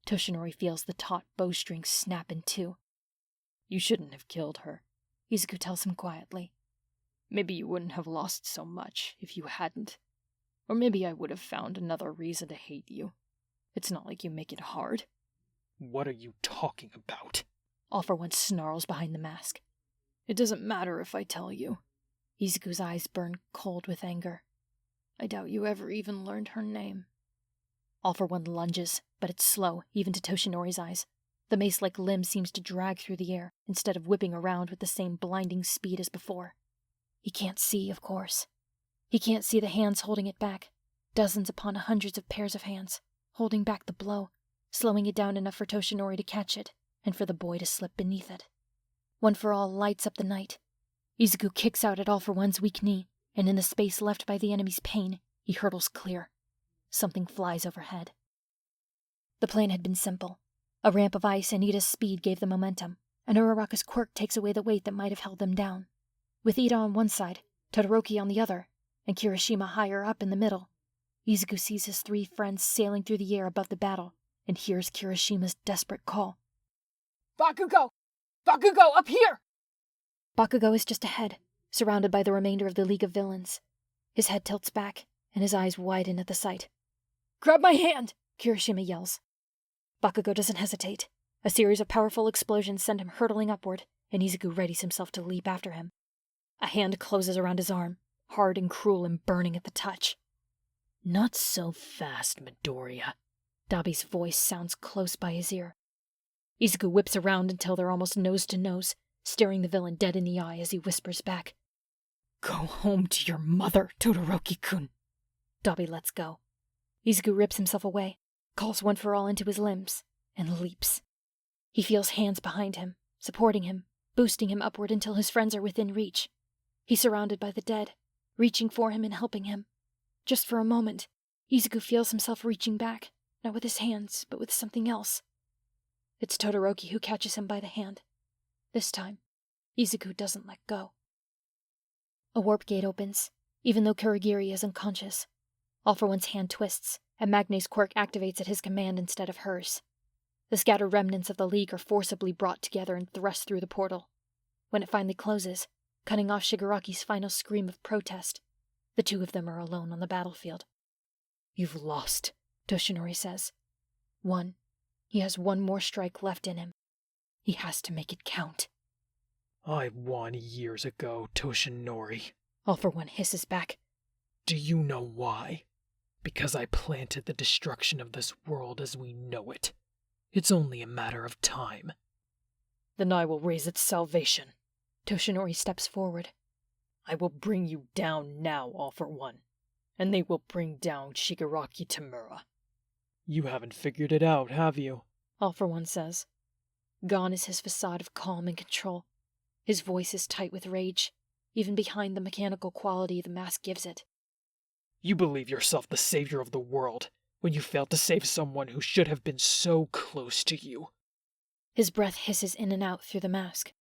Toshinori feels the taut bowstring snap in two. You shouldn't have killed her, Izuku tells him quietly. Maybe you wouldn't have lost so much if you hadn't. Or maybe I would have found another reason to hate you. It's not like you make it hard. What are you talking about? All for One snarls behind the mask. It doesn't matter if I tell you. Izuku's eyes burn cold with anger. I doubt you ever even learned her name. All for One lunges, but it's slow, even to Toshinori's eyes. The mace-like limb seems to drag through the air, instead of whipping around with the same blinding speed as before. He can't see, of course. He can't see the hands holding it back, dozens upon hundreds of pairs of hands, holding back the blow, slowing it down enough for Toshinori to catch it, and for the boy to slip beneath it. One for All lights up the night. Izuku kicks out at All for One's weak knee, and in the space left by the enemy's pain, he hurtles clear. Something flies overhead. The plan had been simple. A ramp of ice and Ida's speed gave the momentum, and Uraraka's quirk takes away the weight that might have held them down. With Ida on one side, Todoroki on the other, and Kirishima higher up in the middle, Izuku sees his three friends sailing through the air above the battle, and hears Kirishima's desperate call. Bakugo! Bakugo, up here! Bakugo is just ahead, surrounded by the remainder of the League of Villains. His head tilts back, and his eyes widen at the sight. Grab my hand! Kirishima yells. Bakugo doesn't hesitate. A series of powerful explosions send him hurtling upward, and Izuku readies himself to leap after him. A hand closes around his arm, hard and cruel and burning at the touch. Not so fast, Midoriya. Dabi's voice sounds close by his ear. Izuku whips around until they're almost nose to nose, staring the villain dead in the eye as he whispers back. Go home to your mother, Todoroki-kun. Dabi lets go. Izuku rips himself away, calls One for All into his limbs, and leaps. He feels hands behind him, supporting him, boosting him upward until his friends are within reach. He's surrounded by the dead, reaching for him and helping him. Just for a moment, Izuku feels himself reaching back, not with his hands, but with something else. It's Todoroki who catches him by the hand. This time, Izuku doesn't let go. A warp gate opens, even though Kurogiri is unconscious. All for One's hand twists, and Magne's quirk activates at his command instead of hers. The scattered remnants of the League are forcibly brought together and thrust through the portal. When it finally closes, cutting off Shigaraki's final scream of protest, the two of them are alone on the battlefield. You've lost, Toshinori says. He has one more strike left in him. He has to make it count. I won years ago, Toshinori. All for One hisses back. Do you know why? Because I planted the destruction of this world as we know it. It's only a matter of time. Then I will raise its salvation. Toshinori steps forward. I will bring you down now, All for One, and they will bring down Shigaraki Tamura. You haven't figured it out, have you? All for One says. Gone is his facade of calm and control. His voice is tight with rage, even behind the mechanical quality the mask gives it. You believe yourself the savior of the world when you failed to save someone who should have been so close to you. His breath hisses in and out through the mask.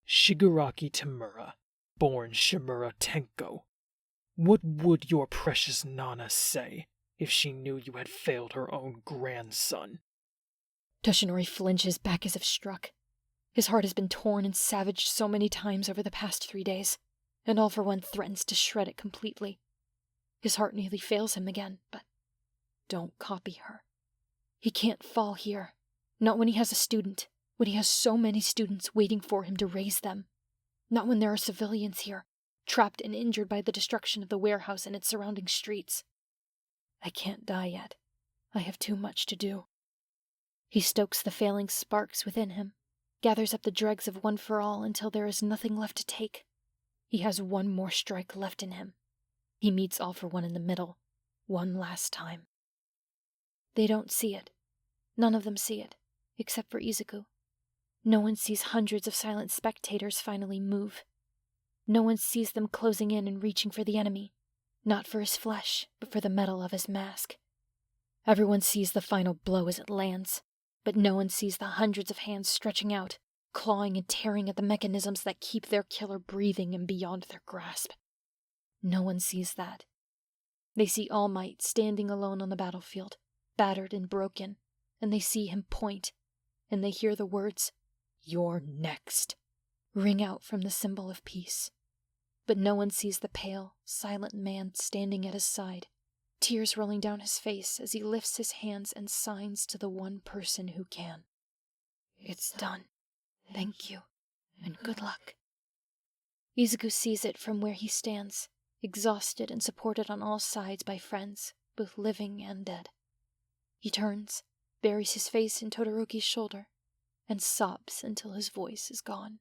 Shigaraki Tamura, born Shimura Tenko. What would your precious Nana say if she knew you had failed her own grandson? Toshinori flinches back as if struck. His heart has been torn and savaged so many times over the past 3 days, and All for One threatens to shred it completely. His heart nearly fails him again, but don't copy her. He can't fall here. Not when he has a student, when he has so many students waiting for him to raise them. Not when there are civilians here, trapped and injured by the destruction of the warehouse and its surrounding streets. I can't die yet. I have too much to do. He stokes the failing sparks within him, gathers up the dregs of One for All until there is nothing left to take. He has one more strike left in him. He meets All for One in the middle, one last time. They don't see it. None of them see it, except for Izuku. No one sees hundreds of silent spectators finally move. No one sees them closing in and reaching for the enemy, not for his flesh, but for the metal of his mask. Everyone sees the final blow as it lands, but no one sees the hundreds of hands stretching out, clawing and tearing at the mechanisms that keep their killer breathing and beyond their grasp. No one sees that. They see All Might standing alone on the battlefield, battered and broken, and they see him point, and they hear the words, "You're next," ring out from the symbol of peace. But no one sees the pale, silent man standing at his side, tears rolling down his face as he lifts his hands and signs to the one person who can. It's done. Thank you, and good luck. Izuku sees it from where he stands, exhausted and supported on all sides by friends, both living and dead. He turns, buries his face in Todoroki's shoulder, and sobs until his voice is gone.